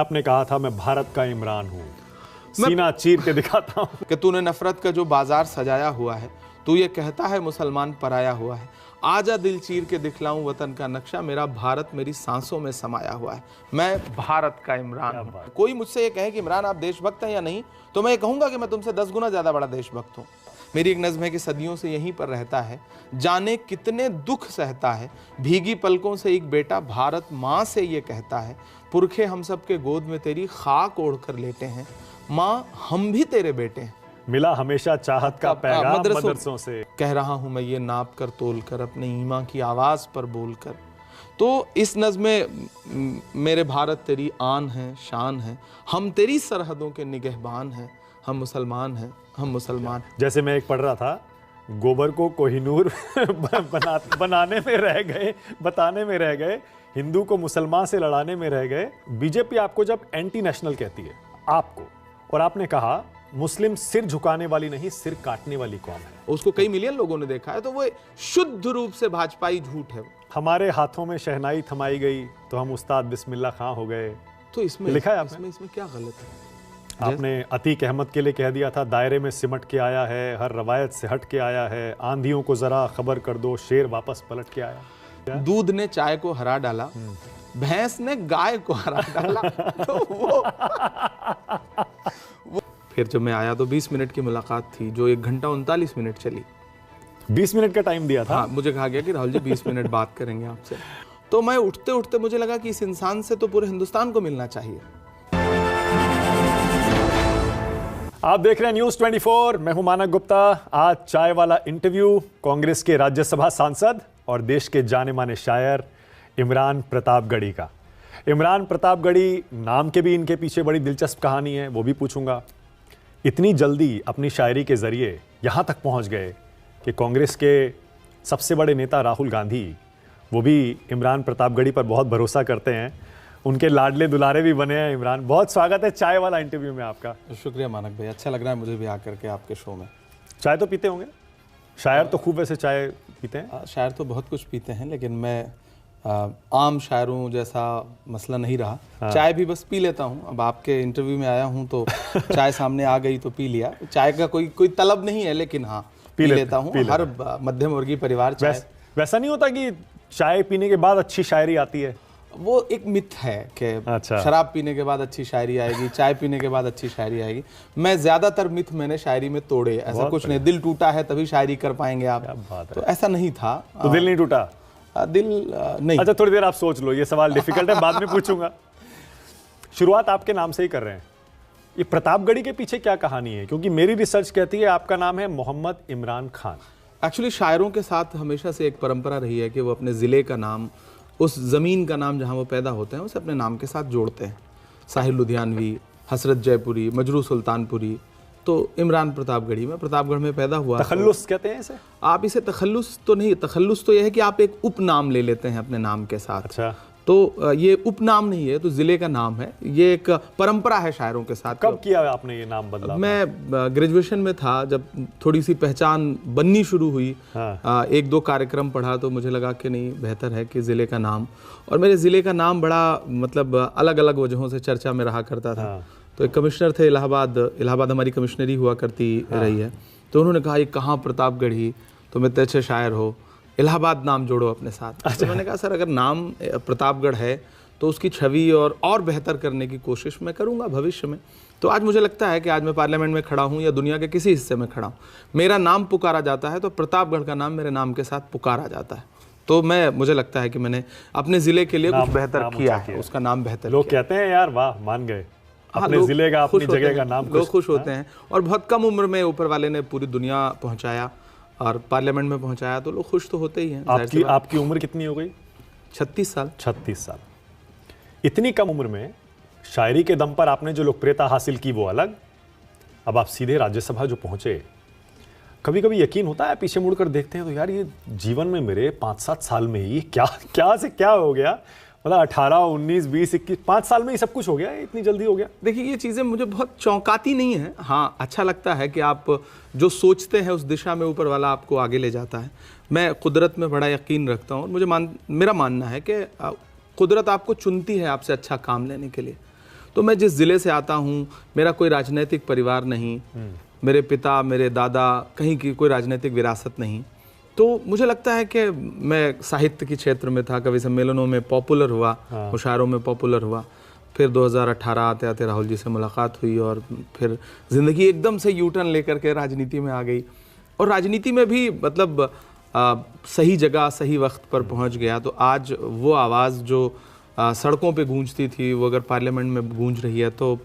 आपने कहा था मैं भारत का इमरान हूँ, सीना चीर के दिखाता हूँ कि तूने नफरत का जो बाजार सजाया हुआ है, तू ये कहता है मुसलमान पराया हुआ है, आजा दिल चीर के दिखलाऊं वतन का नक्शा, मेरा भारत मेरी सांसों में समाया हुआ है, मैं भारत का इमरान हूं। कोई मुझसे ये कहे कि इमरान आप देशभक्त हैं या नहीं, तो मैं ये कहूंगा कि मैं तुमसे 10 गुना ज्यादा बड़ा देशभक्त हूं। मेरी एक नज़्म है कि सदियों से यहीं पर रहता है, जाने कितने दुख सहता है, भीगी पलकों से एक बेटा भारत माँ से ये कहता है, पुरखे हम सब के गोद में तेरी खाक ओढ़ कर लेटे हैं, माँ हम भी तेरे बेटे हैं। मिला हमेशा चाहत का पैगाम मदरसों से, कह रहा हूं मैं ये नाप कर तोल कर, अपने ईमा की आवाज़ पर बोल कर। तो इस नज़्म में मेरे भारत तेरी आन है, शान है, हम तेरी सरहदों के निगहबान हैं, हम मुसलमान हैं, हम मुसलमान। जैसे मैं एक पढ़ रहा था, गोबर को कोहिनूर बनाने में रह गए, बताने में रह गए, हिंदू को मुसलमान से लड़ाने में रह गए। बीजेपी आपको जब एंटी नेशनल कहती है आपको, और आपने कहा मुस्लिम सिर झुकाने वाली नहीं सिर काटने वाली कौम है, उसको कई मिलियन लोगों ने देखा है, तो वो शुद्ध रूप से भाजपाई झूठ है। हमारे हाथों में शहनाई थमाई गई तो हम उस्ताद बिस्मिल्लाह खां हो गए, तो इसमें लिखा है आपने? इसमें क्या गलत है? आपने अतीक अहमद के लिए कह दिया था, दायरे में सिमट के आया है, हर रवायत से हट के आया है, आंधियों को जरा खबर कर दो, शेर वापस पलट के आया। दूध ने चाय को हरा डाला, भैंस ने गाय को हरा डाला। तो वो फिर जब मैं आया तो 20 मिनट की मुलाकात थी, जो 1 घंटा 39 मिनट चली। 20 मिनट का टाइम दिया था? हाँ, मुझे कहा गया कि राहुल जी 20 मिनट बात करेंगे आपसे। तो मैं उठते उठते मुझे लगा कि इस इंसान से तो पूरे हिंदुस्तान को मिलना चाहिए। आप देख रहे हैं न्यूज़ 24, मैं हूं मानक गुप्ता। आज चाय वाला इंटरव्यू कांग्रेस के राज्यसभा सांसद और देश के जाने माने शायर इमरान प्रतापगढ़ी का। इमरान प्रतापगढ़ी नाम के भी इनके पीछे बड़ी दिलचस्प कहानी है, वो भी पूछूंगा। इतनी जल्दी अपनी शायरी के जरिए यहां तक पहुंच गए कि कांग्रेस के सबसे बड़े नेता राहुल गांधी वो भी इमरान प्रतापगढ़ी पर बहुत भरोसा करते हैं, उनके लाडले दुलारे भी बने हैं। इमरान, बहुत स्वागत है चाय वाला इंटरव्यू में आपका। शुक्रिया मानक भाई, अच्छा लग रहा है मुझे भी आकर के आपके शो में। चाय तो पीते होंगे? शायर तो खूब वैसे चाय पीते हैं। शायर तो बहुत कुछ पीते हैं, लेकिन मैं आम शायरों जैसा मसला नहीं रहा। चाय भी बस पी लेता हूँ। अब आपके इंटरव्यू में आया हूँ तो चाय सामने आ गई तो पी लिया। चाय का कोई तलब नहीं है, लेकिन हाँ पी लेता हूँ। हर मध्यम वर्गीय परिवार चाय। वैसा नहीं होता कि चाय पीने के बाद अच्छी शायरी आती है? वो एक मिथ है कि अच्छा, शराब पीने के बाद अच्छी शायरी आएगी, चाय पीने के बाद अच्छी शायरी आएगी। मैं ज्यादातर मिथ मैंने शायरी में तोड़े। ऐसा कुछ नहीं, दिल टूटा है तभी शायरी कर पाएंगे आप, तो ऐसा नहीं था। तो दिल नहीं टूटा? दिल नहीं। अच्छा, थोड़ी देर आप सोच लो, ये सवाल डिफिकल्ट है, बाद में पूछूंगा। शुरुआत आपके नाम से ही कर रहे हैं। ये प्रतापगढ़ी के पीछे क्या कहानी है? क्योंकि मेरी रिसर्च कहती है आपका नाम है मोहम्मद इमरान खान। एक्चुअली शायरों के साथ हमेशा से एक परंपरा रही है कि वो अपने ज़िले का नाम, उस ज़मीन का नाम जहाँ वो पैदा होते हैं, उसे अपने नाम के साथ जोड़ते हैं। साहिर लुधियानवी, हसरत जयपुरी, मजरू सुल्तानपुरी, तो इमरान प्रतापगढ़ी में, प्रतापगढ़ में पैदा हुआ। तखल्लुस कहते हैं इसे? आप इसे तखल्लुस तो नहीं, तखल्लुस तो यह है कि आप एक उपनाम ले लेते हैं अपने नाम के साथ। अच्छा, तो ये उपनाम नहीं है, तो ज़िले का नाम है। ये एक परंपरा है शायरों के साथ। कब किया आपने ये नाम बदला? मैं ग्रेजुएशन में था, जब थोड़ी सी पहचान बननी शुरू हुई। हाँ। 1-2 कार्यक्रम पढ़ा तो मुझे लगा कि नहीं, बेहतर है कि ज़िले का नाम। और मेरे ज़िले का नाम बड़ा मतलब अलग अलग वजहों से चर्चा में रहा करता था। हाँ। तो एक कमिश्नर थे इलाहाबाद हमारी कमिश्नरी हुआ करती रही है, तो उन्होंने कहा ये कहाँ प्रतापगढ़ी, तुम इतने अच्छे शायर हो, इलाहाबाद नाम जोड़ो अपने साथ। तो मैंने कहा सर, अगर नाम प्रतापगढ़ है तो उसकी छवि और बेहतर करने की कोशिश मैं करूंगा भविष्य में। तो आज मुझे लगता है कि आज मैं पार्लियामेंट में खड़ा हूं या दुनिया के किसी हिस्से में खड़ा हूं, मेरा नाम पुकारा जाता है तो प्रतापगढ़ का नाम मेरे नाम के साथ पुकारा जाता है। तो मुझे लगता है कि मैंने अपने ज़िले के लिए कुछ बेहतर किया है, उसका नाम बेहतर। लोग कहते हैं यार वाह, मान गए, अपने ज़िले का, अपनी जगह का नाम। लोग खुश होते हैं, और बहुत कम उम्र में ऊपर वाले ने पूरी दुनिया पहुंचाया और पार्लियामेंट में पहुंचाया, तो लोग खुश तो होते ही हैं। आपकी उम्र कितनी हो गई? 36 साल। 36 साल। इतनी कम उम्र में शायरी के दम पर आपने जो लोकप्रियता हासिल की वो अलग, अब आप सीधे राज्यसभा जो पहुंचे, कभी कभी यकीन होता है पीछे मुड़कर देखते हैं तो यार ये जीवन में मेरे 5-7 साल में ही क्या से क्या हो गया? मतलब 18, 19, 20, 21, 5 साल में ही सब कुछ हो गया, इतनी जल्दी हो गया। देखिए, ये चीज़ें मुझे बहुत चौंकाती नहीं है। हाँ, अच्छा लगता है कि आप जो सोचते हैं उस दिशा में ऊपर वाला आपको आगे ले जाता है। मैं कुदरत में बड़ा यकीन रखता हूँ और मेरा मानना है कि कुदरत आपको चुनती है आपसे अच्छा काम लेने के लिए। तो मैं जिस ज़िले से आता हूँ, मेरा कोई राजनीतिक परिवार नहीं, मेरे पिता मेरे दादा कहीं की कोई राजनीतिक विरासत नहीं। तो मुझे लगता है कि मैं साहित्य के क्षेत्र में था, कवि सम्मेलनों में पॉपुलर हुआ, मुशायरों में पॉपुलर हुआ। फिर 2018 आते आते राहुल जी से मुलाकात हुई और फिर ज़िंदगी एकदम से यू टर्न लेकर के राजनीति में आ गई। और राजनीति में भी मतलब सही जगह सही वक्त पर पहुंच गया। तो आज वो आवाज़ जो सड़कों पे गूंजती थी, वो अगर पार्लियामेंट में गूंज रही है, तो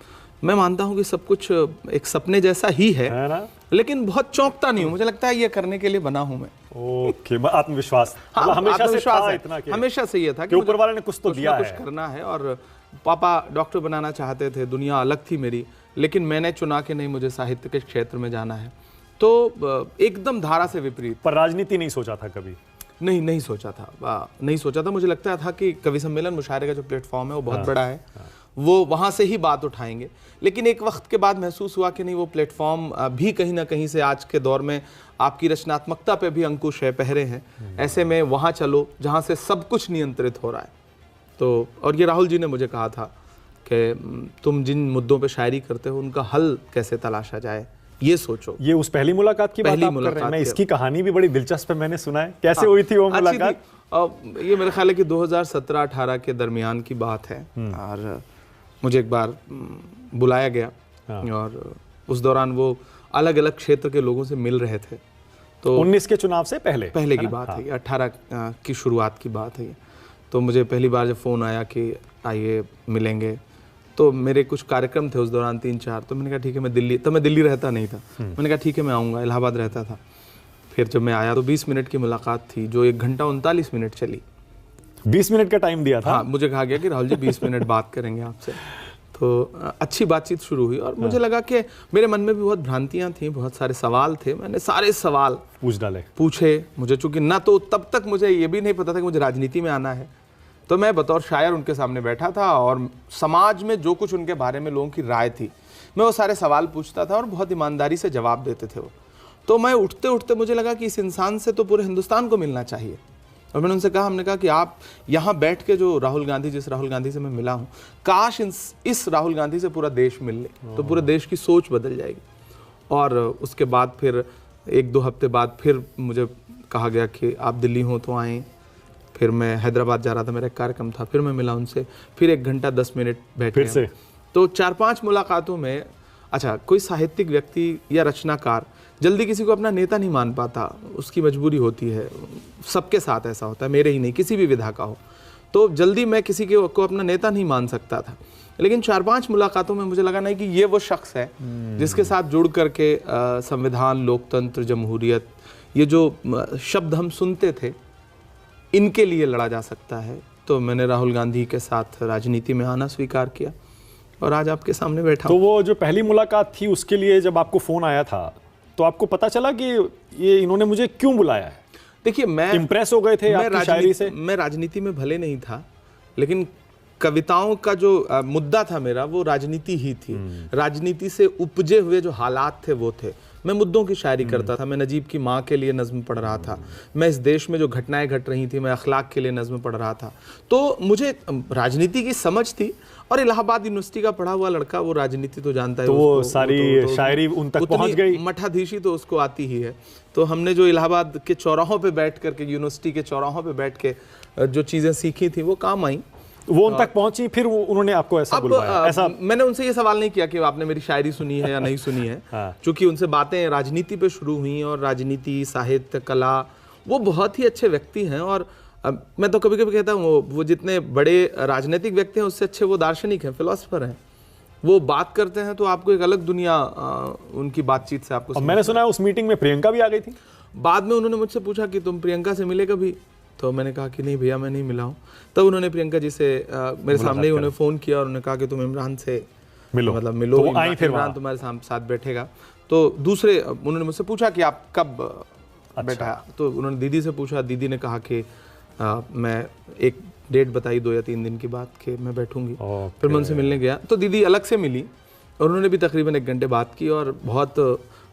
मैं मानता हूँ कि सब कुछ एक सपने जैसा ही है ना? लेकिन बहुत चौंकता नहीं हूँ। मुझे लगता है ये करने के लिए बना हूँ मैं। ओके, आत्मविश्वास। हाँ, हमेशा आत्मविश्वास से था है। इतना कि हमेशा से ये था कि ऊपर वाले ने कुछ तो दिया कुछ करना है। और पापा डॉक्टर बनाना चाहते थे, दुनिया अलग थी मेरी, लेकिन मैंने चुना कि नहीं, मुझे साहित्य के क्षेत्र में जाना है। तो एकदम धारा से विपरीत। पर राजनीति नहीं सोचा था कभी? नहीं सोचा था। मुझे लगता था कि कवि सम्मेलन मुशायरे का जो प्लेटफॉर्म है वो बहुत बड़ा है, वो वहाँ से ही बात उठाएंगे। लेकिन एक वक्त के बाद महसूस हुआ कि नहीं, वो प्लेटफॉर्म भी कहीं ना कहीं से आज के दौर में आपकी रचनात्मकता पे भी अंकुश है, पहरे हैं। ऐसे में वहाँ चलो जहाँ से सब कुछ नियंत्रित हो रहा है। तो और ये राहुल जी ने मुझे कहा था कि तुम जिन मुद्दों पे शायरी करते हो उनका हल कैसे तलाशा जाए, ये सोचो। ये उस पहली मुलाकात की बात आप कर रहे हैं? मैं इसकी कहानी भी बड़ी दिलचस्प है, मैंने सुना है। कैसे हुई थी वो मुलाकात? ये मेरे ख्याल है कि 2017-18 के दरमियान की बात है। और मुझे एक बार बुलाया गया और उस दौरान वो अलग अलग क्षेत्र के लोगों से मिल रहे थे। तो 19 के चुनाव से पहले की बात है, 18 की शुरुआत की बात है। तो मुझे पहली बार जब फ़ोन आया कि आइए मिलेंगे, तो मेरे कुछ कार्यक्रम थे उस दौरान 3-4। तो मैंने कहा ठीक है, मैं दिल्ली रहता नहीं था। मैंने कहा ठीक है, मैं आऊँगा, इलाहाबाद रहता था। फिर जब मैं आया तो 20 मिनट की मुलाकात थी, जो 1 घंटा 39 मिनट चली। 20 मिनट का टाइम दिया था? हाँ, मुझे कहा गया कि राहुल जी 20 मिनट बात करेंगे आपसे। तो अच्छी बातचीत शुरू हुई और मुझे लगा कि मेरे मन में भी बहुत भ्रांतियां थी, बहुत सारे सवाल थे। मैंने सारे सवाल पूछे। मुझे चूंकि ना तो तब तक मुझे ये भी नहीं पता था कि मुझे राजनीति में आना है, तो मैं बतौर शायर उनके सामने बैठा था और समाज में जो कुछ उनके बारे में लोगों की राय थी, मैं वो सारे सवाल पूछता था और बहुत ईमानदारी से जवाब देते थे वो। तो मैं उठते उठते मुझे लगा कि इस इंसान से तो पूरे हिंदुस्तान को मिलना चाहिए। और मैंने उनसे कहा, हमने कहा कि आप यहाँ बैठ के जो राहुल गांधी, जिस राहुल गांधी से मैं मिला हूँ, काश इस राहुल गांधी से पूरा देश मिल ले, तो पूरे देश की सोच बदल जाएगी। और उसके बाद फिर 1-2 हफ्ते बाद फिर मुझे कहा गया कि आप दिल्ली हो तो आएँ। फिर मैं हैदराबाद जा रहा था, मेरा एक कार्यक्रम था, फिर मैं मिला उनसे, फिर 1 घंटा 10 मिनट बैठे फिर से। तो 4-5 मुलाकातों में, अच्छा, कोई साहित्यिक व्यक्ति या रचनाकार जल्दी किसी को अपना नेता नहीं मान पाता, उसकी मजबूरी होती है, सबके साथ ऐसा होता है, मेरे ही नहीं, किसी भी विधा का हो। तो जल्दी मैं किसी को अपना नेता नहीं मान सकता था। लेकिन 4-5 मुलाकातों में मुझे लगा नहीं कि ये वो शख्स है जिसके साथ जुड़ करके संविधान, लोकतंत्र, जमहूरियत, ये जो शब्द हम सुनते थे, इनके लिए लड़ा जा सकता है। तो मैंने राहुल गांधी के साथ राजनीति में आना स्वीकार किया और आज आपके सामने बैठा। तो वो जो पहली मुलाकात थी, उसके लिए जब आपको फ़ोन आया था, तो आपको पता चला कि ये इन्होंने मुझे क्यों बुलाया है? देखिए, मैं इम्प्रेस हो गए थे आपकी शायरी से? मैं राजनीति में भले नहीं था, लेकिन कविताओं का जो मुद्दा था मेरा, वो राजनीति ही थी। राजनीति से उपजे हुए जो हालात थे वो थे। मैं मुद्दों की शायरी करता था। मैं नजीब की माँ के लिए नज़्म पढ़ रहा था। मैं इस देश में जो घटनाएं घट रही थी, मैं अखलाक के लिए नज़्म पढ़ रहा था। तो मुझे राजनीति की समझ थी और इलाहाबाद यूनिवर्सिटी का पढ़ा हुआ लड़का, वो राजनीति तो जानता है। तो वो सारी शायरी उन तक पहुंच गई। मठाधीशी तो उसको आती ही है। तो हमने जो इलाहाबाद के चौराहों पे बैठ करके, यूनिवर्सिटी के चौराहों पे बैठ के जो चीज़ें सीखी थी, वो काम आई, वो उन तक पहुंची। फिर उन्होंने आपको ऐसा बुलवाया? ऐसा मैंने उनसे ये सवाल नहीं किया कि आपने मेरी शायरी सुनी है या नहीं सुनी है। चूंकि उनसे बातें राजनीति पे शुरू हुई और राजनीति, साहित्य, कला, वो बहुत ही अच्छे व्यक्ति हैं। और मैं तो कभी कभी कहता हूँ, वो जितने बड़े राजनीतिक व्यक्ति हैं, उससे अच्छे वो दार्शनिक हैं, फिलोसफर हैं। वो बात करते हैं तो आपको एक अलग दुनिया उनकी बातचीत से आपको। मैंने सुना है उस मीटिंग में प्रियंका भी आ गई थी। बाद में उन्होंने मुझसे पूछा कि तुम प्रियंका से मिले कभी? तो मैंने कहा कि नहीं भैया, मैं नहीं मिला हूँ। तब उन्होंने प्रियंका जी से मेरे सामने ही उन्हें फ़ोन किया और उन्होंने कहा कि तुम इमरान से मिलो, मतलब मिलो, तो इमरान तुम्हारे साथ बैठेगा। तो दूसरे उन्होंने मुझसे पूछा कि आप कब बैठा? तो उन्होंने दीदी से पूछा। दीदी ने कहा कि मैं एक डेट बताई 2 या 3 दिन की बात कि मैं बैठूंगी। फिर मैं उनसे मिलने गया तो दीदी अलग से मिली और उन्होंने भी तकरीबन 1 घंटे बात की और बहुत,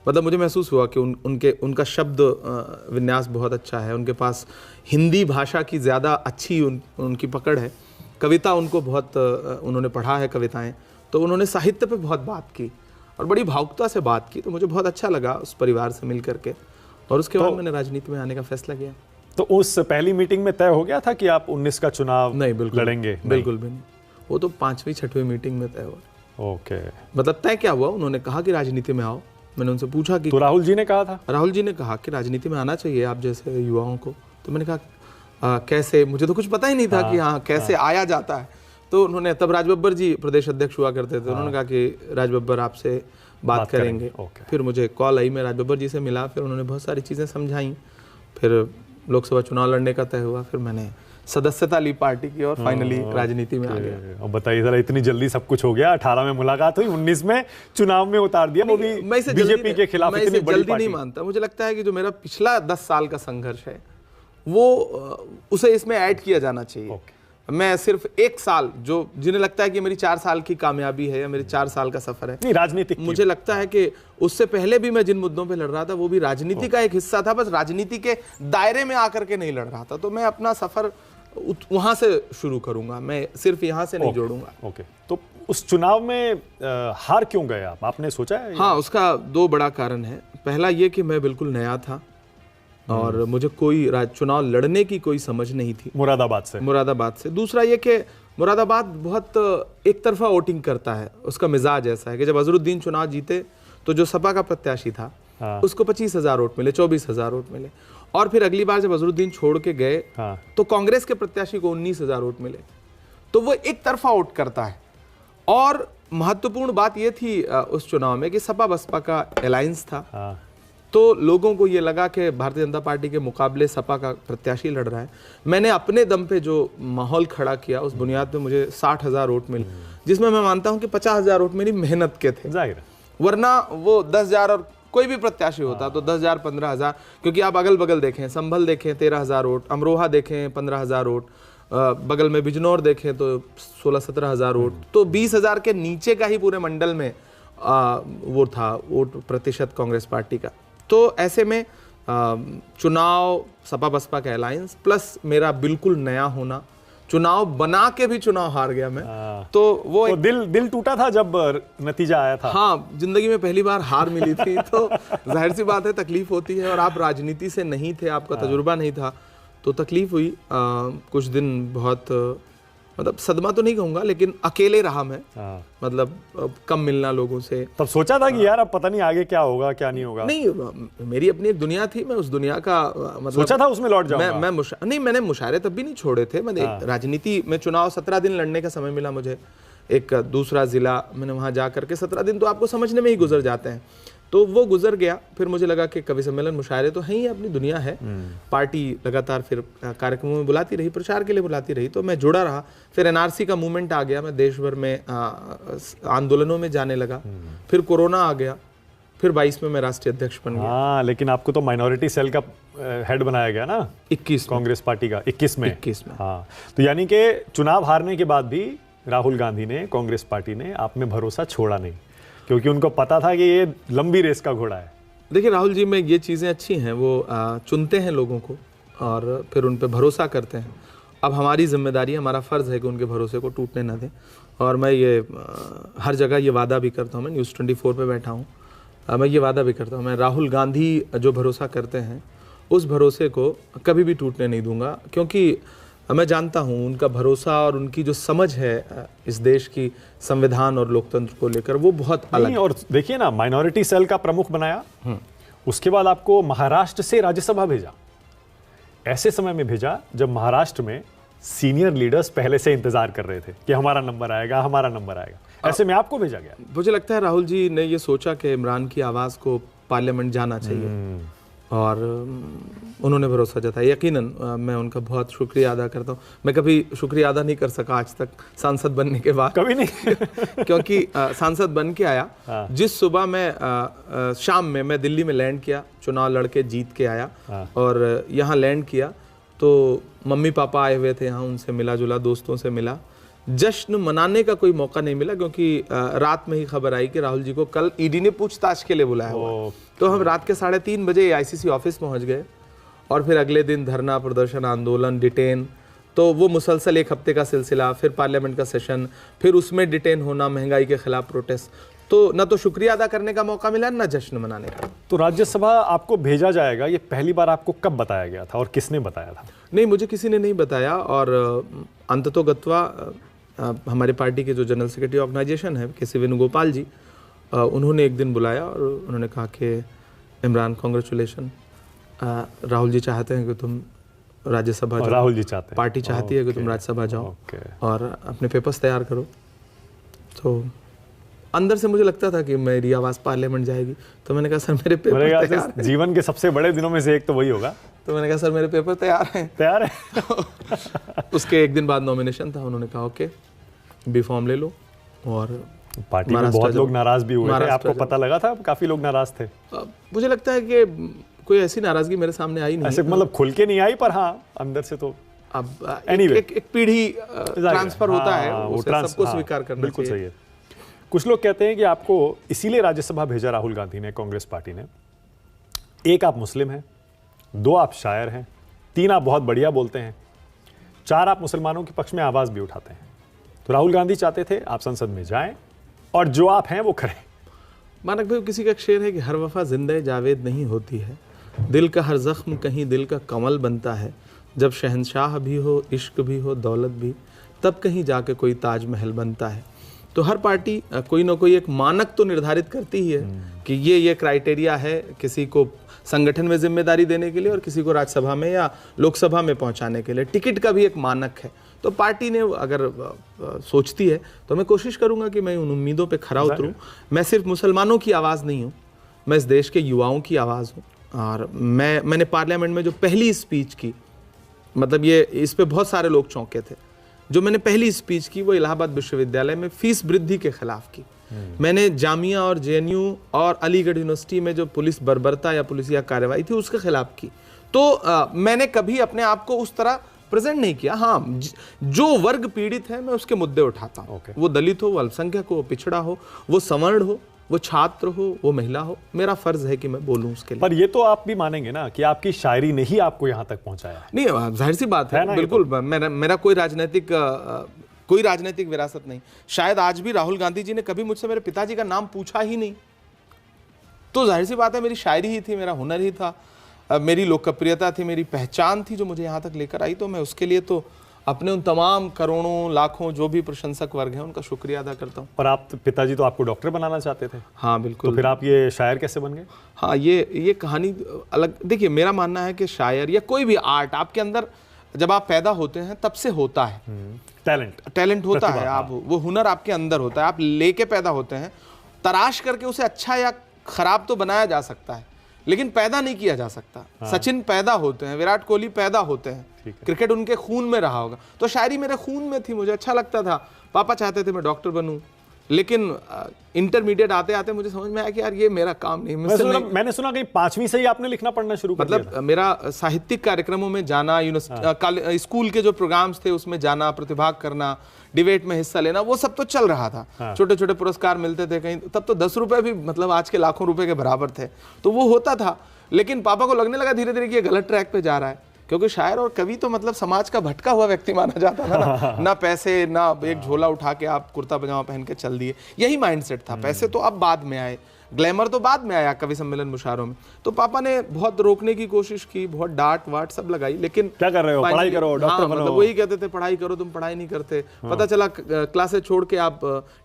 मतलब मुझे महसूस हुआ कि उनका शब्द विन्यास बहुत अच्छा है। उनके पास हिंदी भाषा की ज़्यादा अच्छी उनकी पकड़ है। कविता उनको बहुत, उन्होंने पढ़ा है कविताएं, तो उन्होंने साहित्य पे बहुत बात की और बड़ी भावुकता से बात की, तो मुझे बहुत अच्छा लगा उस परिवार से मिल करके, और उसके बाद मैंने राजनीति में आने का फैसला किया। तो उस पहली मीटिंग में तय हो गया था कि आप 19 का चुनाव नहीं, बिल्कुल लड़ेंगे? बिल्कुल भी नहीं, वो तो 5वीं 6वीं मीटिंग में तय हुआ। ओके। मतलब तय क्या हुआ, उन्होंने कहा कि राजनीति में आओ। मैंने उनसे पूछा कि तो राहुल जी ने कहा था? राहुल जी ने कहा कि राजनीति में आना चाहिए आप जैसे युवाओं को। तो मैंने कहा कैसे, मुझे तो कुछ पता ही नहीं था कि हाँ कैसे आया जाता है। तो उन्होंने, तब राज बब्बर जी प्रदेश अध्यक्ष हुआ करते थे, उन्होंने कहा कि राज बब्बर आपसे बात करेंगे। फिर मुझे कॉल आई, मैं राज बब्बर जी से मिला, फिर उन्होंने बहुत सारी चीज़ें समझाई, फिर लोकसभा चुनाव लड़ने का तय हुआ, फिर मैंने सदस्यता ली पार्टी की और फाइनली राजनीति में आ गया। अब बताइए जरा, इतनी जल्दी सब कुछ हो गया, 18 में मुलाकात हुई, 19 में चुनाव में उतार दिया, वो भी बीजेपी के खिलाफ। इतनी बड़ी जल्दी नहीं मानता, मुझे लगता है कि जो मेरा पिछला 10 साल का संघर्ष है वो उसे इसमें ऐड किया जाना चाहिए। मैं सिर्फ 1 साल, जो जिन्हें लगता है कि मेरी 4 साल की कामयाबी है या मेरे 4 साल का सफर है, नहीं राजनीतिक, मुझे लगता है कि उससे पहले भी मैं जिन मुद्दों पे लड़ रहा था वो भी राजनीति का एक हिस्सा था, बस राजनीति के दायरे में आकर के नहीं लड़ रहा था। तो मैं अपना सफर वहां से शुरू करूंगा, मैं सिर्फ यहां से नहीं जोड़ूंगा। ओके। तो उस चुनाव में हार क्यों गए आप, आपने सोचा है? हाँ, उसका 2 बड़ा कारण है। पहला ये कि मैं बिल्कुल नया था और मुझे कोई चुनाव लड़ने की कोई समझ नहीं थी मुरादाबाद से। दूसरा ये कि मुरादाबाद बहुत एक तरफा वोटिंग करता है, उसका मिजाज ऐसा है कि जब अजहरुद्दीन चुनाव जीते तो जो सपा का प्रत्याशी था उसको 25,000 वोट मिले, 24,000 वोट मिले, और फिर अगली बार जब अजहरुद्दीन छोड़ के गए तो कांग्रेस के प्रत्याशी को 19,000 वोट मिले। तो वो एक तरफा वोट करता है। और महत्वपूर्ण बात यह थी उस चुनाव में कि सपा बसपा का अलायंस था, तो लोगों को ये लगा कि भारतीय जनता पार्टी के मुकाबले सपा का प्रत्याशी लड़ रहा है। मैंने अपने दम पे जो माहौल खड़ा किया उस बुनियाद पे मुझे 60,000 वोट मिले, जिसमें मैं मानता हूं कि 50,000 वोट मेरी मेहनत के थे, जाहिर है। वरना वो 10,000 और कोई भी प्रत्याशी होता तो 10,000 15,000, क्योंकि आप अगल बगल देखें, संभल देखें 13,000 वोट, अमरोहा देखें 15,000 वोट, बगल में बिजनौर देखें तो 16-17,000 वोट, तो 20,000 के नीचे का ही पूरे मंडल में वो था वोट प्रतिशत कांग्रेस पार्टी का। तो ऐसे में चुनाव सपा बसपा का अलायंस प्लस मेरा बिल्कुल नया होना, चुनाव बना के भी चुनाव हार गया मैं, तो वो तो दिल टूटा था जब नतीजा आया था। हाँ, जिंदगी में पहली बार हार मिली थी तो जाहिर सी बात है तकलीफ होती है, और आप राजनीति से नहीं थे, आपका तजुर्बा नहीं था, तो तकलीफ हुई। कुछ दिन बहुत मतलब सदमा तो नहीं कहूंगा, लेकिन अकेले रहा मैं, मतलब कम मिलना लोगों से। तब सोचा था कि यार अब पता नहीं आगे क्या होगा क्या नहीं होगा? नहीं, मेरी अपनी एक दुनिया थी, मैं उस दुनिया का मतलब सोचा था उसमें लौट जाऊंगा। नहीं, मैंने मुशायरे तब भी नहीं छोड़े थे। मैंने राजनीति में चुनाव 17 दिन लड़ने का समय मिला मुझे, एक दूसरा जिला, मैंने वहां जा करके 17 दिन तो आपको समझने में ही गुजर जाते हैं, तो वो गुजर गया। फिर मुझे लगा कि कवि सम्मेलन मुशायरे तो है ही, अपनी दुनिया है। पार्टी लगातार फिर कार्यक्रमों में बुलाती रही, प्रचार के लिए बुलाती रही, तो मैं जुड़ा रहा। फिर एनआरसी का मूवमेंट आ गया, मैं देश भर में आंदोलनों में जाने लगा। फिर कोरोना आ गया, फिर 22 में मैं राष्ट्रीय अध्यक्ष बन गया। हाँ, लेकिन आपको तो माइनॉरिटी सेल का हेड बनाया गया ना 21 कांग्रेस पार्टी का, 21 में। हाँ, तो यानी कि चुनाव हारने के बाद भी राहुल गांधी ने, कांग्रेस पार्टी ने आप में भरोसा छोड़ा नहीं, क्योंकि उनको पता था कि ये लंबी रेस का घोड़ा है। देखिए राहुल जी में ये चीज़ें अच्छी हैं, वो चुनते हैं लोगों को और फिर उन पे भरोसा करते हैं। अब हमारी जिम्मेदारी, हमारा फ़र्ज़ है कि उनके भरोसे को टूटने ना दें। और मैं ये हर जगह ये वादा भी करता हूँ, मैं न्यूज़ 24 पे बैठा हूँ, मैं ये वादा भी करता हूँ, मैं राहुल गांधी जो भरोसा करते हैं उस भरोसे को कभी भी टूटने नहीं दूंगा, क्योंकि मैं जानता हूं उनका भरोसा और उनकी जो समझ है इस देश की संविधान और लोकतंत्र को लेकर, वो बहुत अलग है। और देखिए ना, माइनॉरिटी सेल का प्रमुख बनाया, उसके बाद आपको महाराष्ट्र से राज्यसभा भेजा, ऐसे समय में भेजा जब महाराष्ट्र में सीनियर लीडर्स पहले से इंतजार कर रहे थे कि हमारा नंबर आएगा, हमारा नंबर आएगा, ऐसे में आपको भेजा गया। मुझे लगता है राहुल जी ने ये सोचा कि इमरान की आवाज़ को पार्लियामेंट जाना चाहिए और उन्होंने भरोसा जताया। यकीनन मैं उनका बहुत शुक्रिया अदा करता हूँ। मैं कभी शुक्रिया अदा नहीं कर सका आज तक सांसद बनने के बाद, कभी नहीं क्योंकि सांसद बन के आया, जिस सुबह मैं शाम में मैं दिल्ली में लैंड किया, चुनाव लड़के जीत के आया और यहाँ लैंड किया, तो मम्मी पापा आए हुए थे यहाँ, उनसे मिला जुला, दोस्तों से मिला। जश्न मनाने का कोई मौका नहीं मिला, क्योंकि रात में ही खबर आई कि राहुल जी को कल ईडी ने पूछताछ के लिए बुलाया हुआ। तो हम रात के 3:30 बजे आईसीसी ऑफिस पहुंच गए और फिर अगले दिन धरना प्रदर्शन, आंदोलन, डिटेन, तो वो मुसलसल एक हफ्ते का सिलसिला, फिर पार्लियामेंट का सेशन, फिर उसमें डिटेन होना, महंगाई के खिलाफ प्रोटेस्ट, तो ना तो शुक्रिया अदा करने का मौका मिला, ना जश्न मनाने का। तो राज्यसभा आपको भेजा जाएगा, ये पहली बार आपको कब बताया गया था और किसने बताया था? नहीं, मुझे किसी ने नहीं बताया, और अंततोगत्वा हमारे पार्टी के जो जनरल सेक्रेटरी ऑर्गेनाइजेशन है के सी वेणुगोपाल जी, उन्होंने एक दिन बुलाया और उन्होंने कहा कि इमरान, कांग्रेचुलेशन, राहुल जी चाहते हैं कि तुम राज्यसभा जाओ, राहुल जी चाहते हैं, पार्टी चाहती है कि तुम राज्यसभा जाओ और अपने पेपर्स तैयार करो। तो अंदर से मुझे लगता था कि मेरी आवाज़ पार्लियामेंट जाएगी, तो मैंने कहा सर मेरे पेपर तैयार हैं। जीवन के सबसे बड़े दिनों में से एक तो वही होगा। तो मैंने कहा सर मेरे पेपर तैयार हैं। तैयार है। उसके एक दिन बाद नॉमिनेशन था, उन्होंने कहा ओके बी फॉर्म ले लो, और पार्टी में बहुत लोग नाराज भी हुए थे, आपको पता लगा था काफी लोग नाराज थे? मुझे लगता है कि कोई ऐसी नाराजगी मेरे सामने आई नहीं, ऐसे मतलब खुल के नहीं आई, पर हाँ अंदर से तो अब anyway, एक पीढ़ी ट्रांसफर होता है, उसे सबको स्वीकार करना बिल्कुल सही है। कुछ लोग कहते हैं कि आपको इसीलिए राज्यसभा भेजा राहुल गांधी ने, कांग्रेस पार्टी ने। एक, आप मुस्लिम हैं, 2, आप शायर हैं, 3, आप बहुत बढ़िया बोलते हैं, 4, आप मुसलमानों के पक्ष में आवाज भी उठाते हैं। तो राहुल गांधी चाहते थे आप संसद में जाएं और जो आप हैं वो करें। मानक भाई, किसी का एक शेर है कि हर वफा जिंदा जावेद नहीं होती है, दिल का हर जख्म कहीं दिल का कमल बनता है, जब शहंशाह भी हो, इश्क भी हो, दौलत भी, तब कहीं जाके कोई ताजमहल बनता है। तो हर पार्टी कोई ना कोई एक मानक तो निर्धारित करती ही है कि ये क्राइटेरिया है किसी को संगठन में जिम्मेदारी देने के लिए और किसी को राज्यसभा में या लोकसभा में पहुंचाने के लिए। टिकट का भी एक मानक है। तो पार्टी ने अगर सोचती है तो मैं कोशिश करूंगा कि मैं उन उम्मीदों पे खरा उतरूं। मैं सिर्फ मुसलमानों की आवाज़ नहीं हूं, मैं इस देश के युवाओं की आवाज़ हूं। और मैंने पार्लियामेंट में जो पहली स्पीच की, मतलब ये इस पे बहुत सारे लोग चौंके थे, जो मैंने पहली स्पीच की वो इलाहाबाद विश्वविद्यालय में फीस वृद्धि के खिलाफ की। मैंने जामिया और जेएनयू और अलीगढ़ यूनिवर्सिटी में जो पुलिस बर्बरता या पुलिसिया कार्रवाई थी उसके खिलाफ की। तो मैंने कभी अपने आप को उस तरह प्रेजेंट नहीं किया। हाँ, जो वर्ग पीड़ित है मैं उसके मुद्दे उठाता हूँ। वो दलित हो, वो अल्पसंख्यक हो, वो पिछड़ा हो, वो सवर्ण हो, वो छात्र हो, वो महिला हो, मेरा फर्ज है कि मैं बोलूं उसके लिए। पर ये तो आप भी मानेंगे ना कि आपकी शायरी ने ही आपको यहाँ तक पहुंचाया है। नहीं, जाहिर सी बात है बिल्कुल। तो मेरा कोई राजनीतिक विरासत नहीं। शायद आज भी राहुल गांधी जी ने कभी मुझसे मेरे पिताजी का नाम पूछा ही नहीं। तो जाहिर सी बात है मेरी शायरी ही थी, मेरा हुनर ही था, मेरी लोकप्रियता थी, मेरी पहचान थी जो मुझे यहाँ तक लेकर आई। तो मैं उसके लिए तो अपने उन तमाम करोड़ों लाखों जो भी प्रशंसक वर्ग हैं उनका शुक्रिया अदा करता हूँ। और आप पिताजी तो आपको डॉक्टर बनाना चाहते थे? हाँ बिल्कुल। तो फिर आप ये शायर कैसे बन गए? हाँ, ये कहानी अलग। देखिए, मेरा मानना है कि शायर या कोई भी आर्ट आपके अंदर जब आप पैदा होते हैं तब से होता है। टैलेंट होता है, आप वो हुनर आपके अंदर होता है, आप लेके पैदा होते हैं। तराश करके उसे अच्छा या खराब तो बनाया जा सकता है, लेकिन पैदा नहीं किया जा सकता। सचिन पैदा होते हैं, विराट कोहली पैदा होते हैं, क्रिकेट उनके खून में रहा होगा। तो शायरी मेरे खून में थी, मुझे अच्छा लगता था। पापा चाहते थे मैं डॉक्टर बनूं, लेकिन इंटरमीडिएट आते आते मुझे समझ में आया कि यार ये मेरा काम नहीं। मैंने सुना कहीं 5वीं से ही आपने लिखना पढ़ना शुरू कर दिया था? मतलब मेरा साहित्यिक कार्यक्रमों में जाना, स्कूल के जो प्रोग्राम्स थे उसमें जाना, प्रतिभाग करना, डिबेट में हिस्सा लेना, वो सब तो चल रहा था। छोटे छोटे पुरस्कार मिलते थे कहीं, तब तो 10 रुपए भी मतलब आज के लाखों रुपए के बराबर थे। तो वो होता था, लेकिन पापा को लगने लगा धीरे धीरे कि ये गलत ट्रैक पे जा रहा है, क्योंकि शायर और कवि तो मतलब समाज का भटका हुआ व्यक्ति माना जाता था ना पैसे, ना एक झोला उठा के आप कुर्ता पजामा पहन के चल दिए, यही माइंडसेट था। पैसे तो अब बाद में आए, ग्लैमर तो बाद में आया कवि सम्मेलन मुशायरों में। तो पापा ने बहुत रोकने की कोशिश की, बहुत डांट वाट सब लगाई, लेकिन क्या कर रहे हो, पढ़ाई करो, डॉक्टर बनो। मतलब वही कहते थे पढ़ाई करो, तुम पढ़ाई नहीं करते। पता चला क्लासेस छोड़ के आप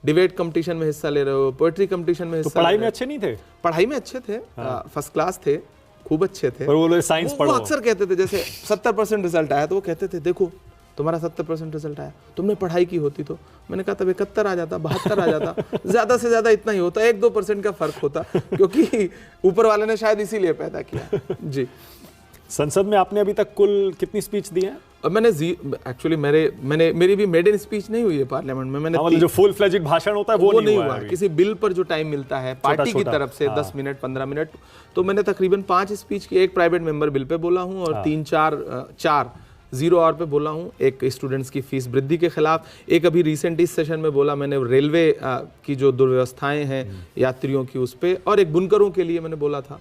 डिबेट कंपटीशन में हिस्सा ले रहे हो, पोएट्री कंपटीशन में हिस्सा। पढ़ाई में अच्छे नहीं थे? पढ़ाई में अच्छे थे, फर्स्ट क्लास थे, खूब अच्छे थे। पर वो साइंस पढ़ो। वो अक्सर कहते थे, जैसे 70% रिजल्ट आया तो वो कहते थे देखो तुम्हारा 70% रिजल्ट आया, तुमने पढ़ाई की होती तो। मैंने कहा तब 71 आ जाता, 72 आ जाता, ज्यादा से ज्यादा इतना ही होता, 1-2% का फर्क होता, क्योंकि ऊपर वाले ने शायद इसीलिए पैदा किया। जी। संसद में आपने अभी तक कुल कितनी स्पीच दी है? अब मैंने एक्चुअली मेरी भी मेडन स्पीच नहीं हुई है पार्लियामेंट में। मैंने जो फुल फ्लेज्ड भाषण होता है वो नहीं हुआ है। किसी बिल पर जो टाइम मिलता है पार्टी की तरफ से 10 मिनट 15 मिनट, तो मैंने तकरीबन 5 स्पीच की। एक प्राइवेट मेंबर बिल पे बोला हूँ और 3-4 जीरो आवर पे बोला हूँ। एक स्टूडेंट्स की फीस वृद्धि के खिलाफ, एक अभी रिसेंट इस सेशन में बोला मैंने रेलवे की जो दुर्व्यवस्थाएं हैं यात्रियों की उस पर, और एक बुनकरों के लिए मैंने बोला था।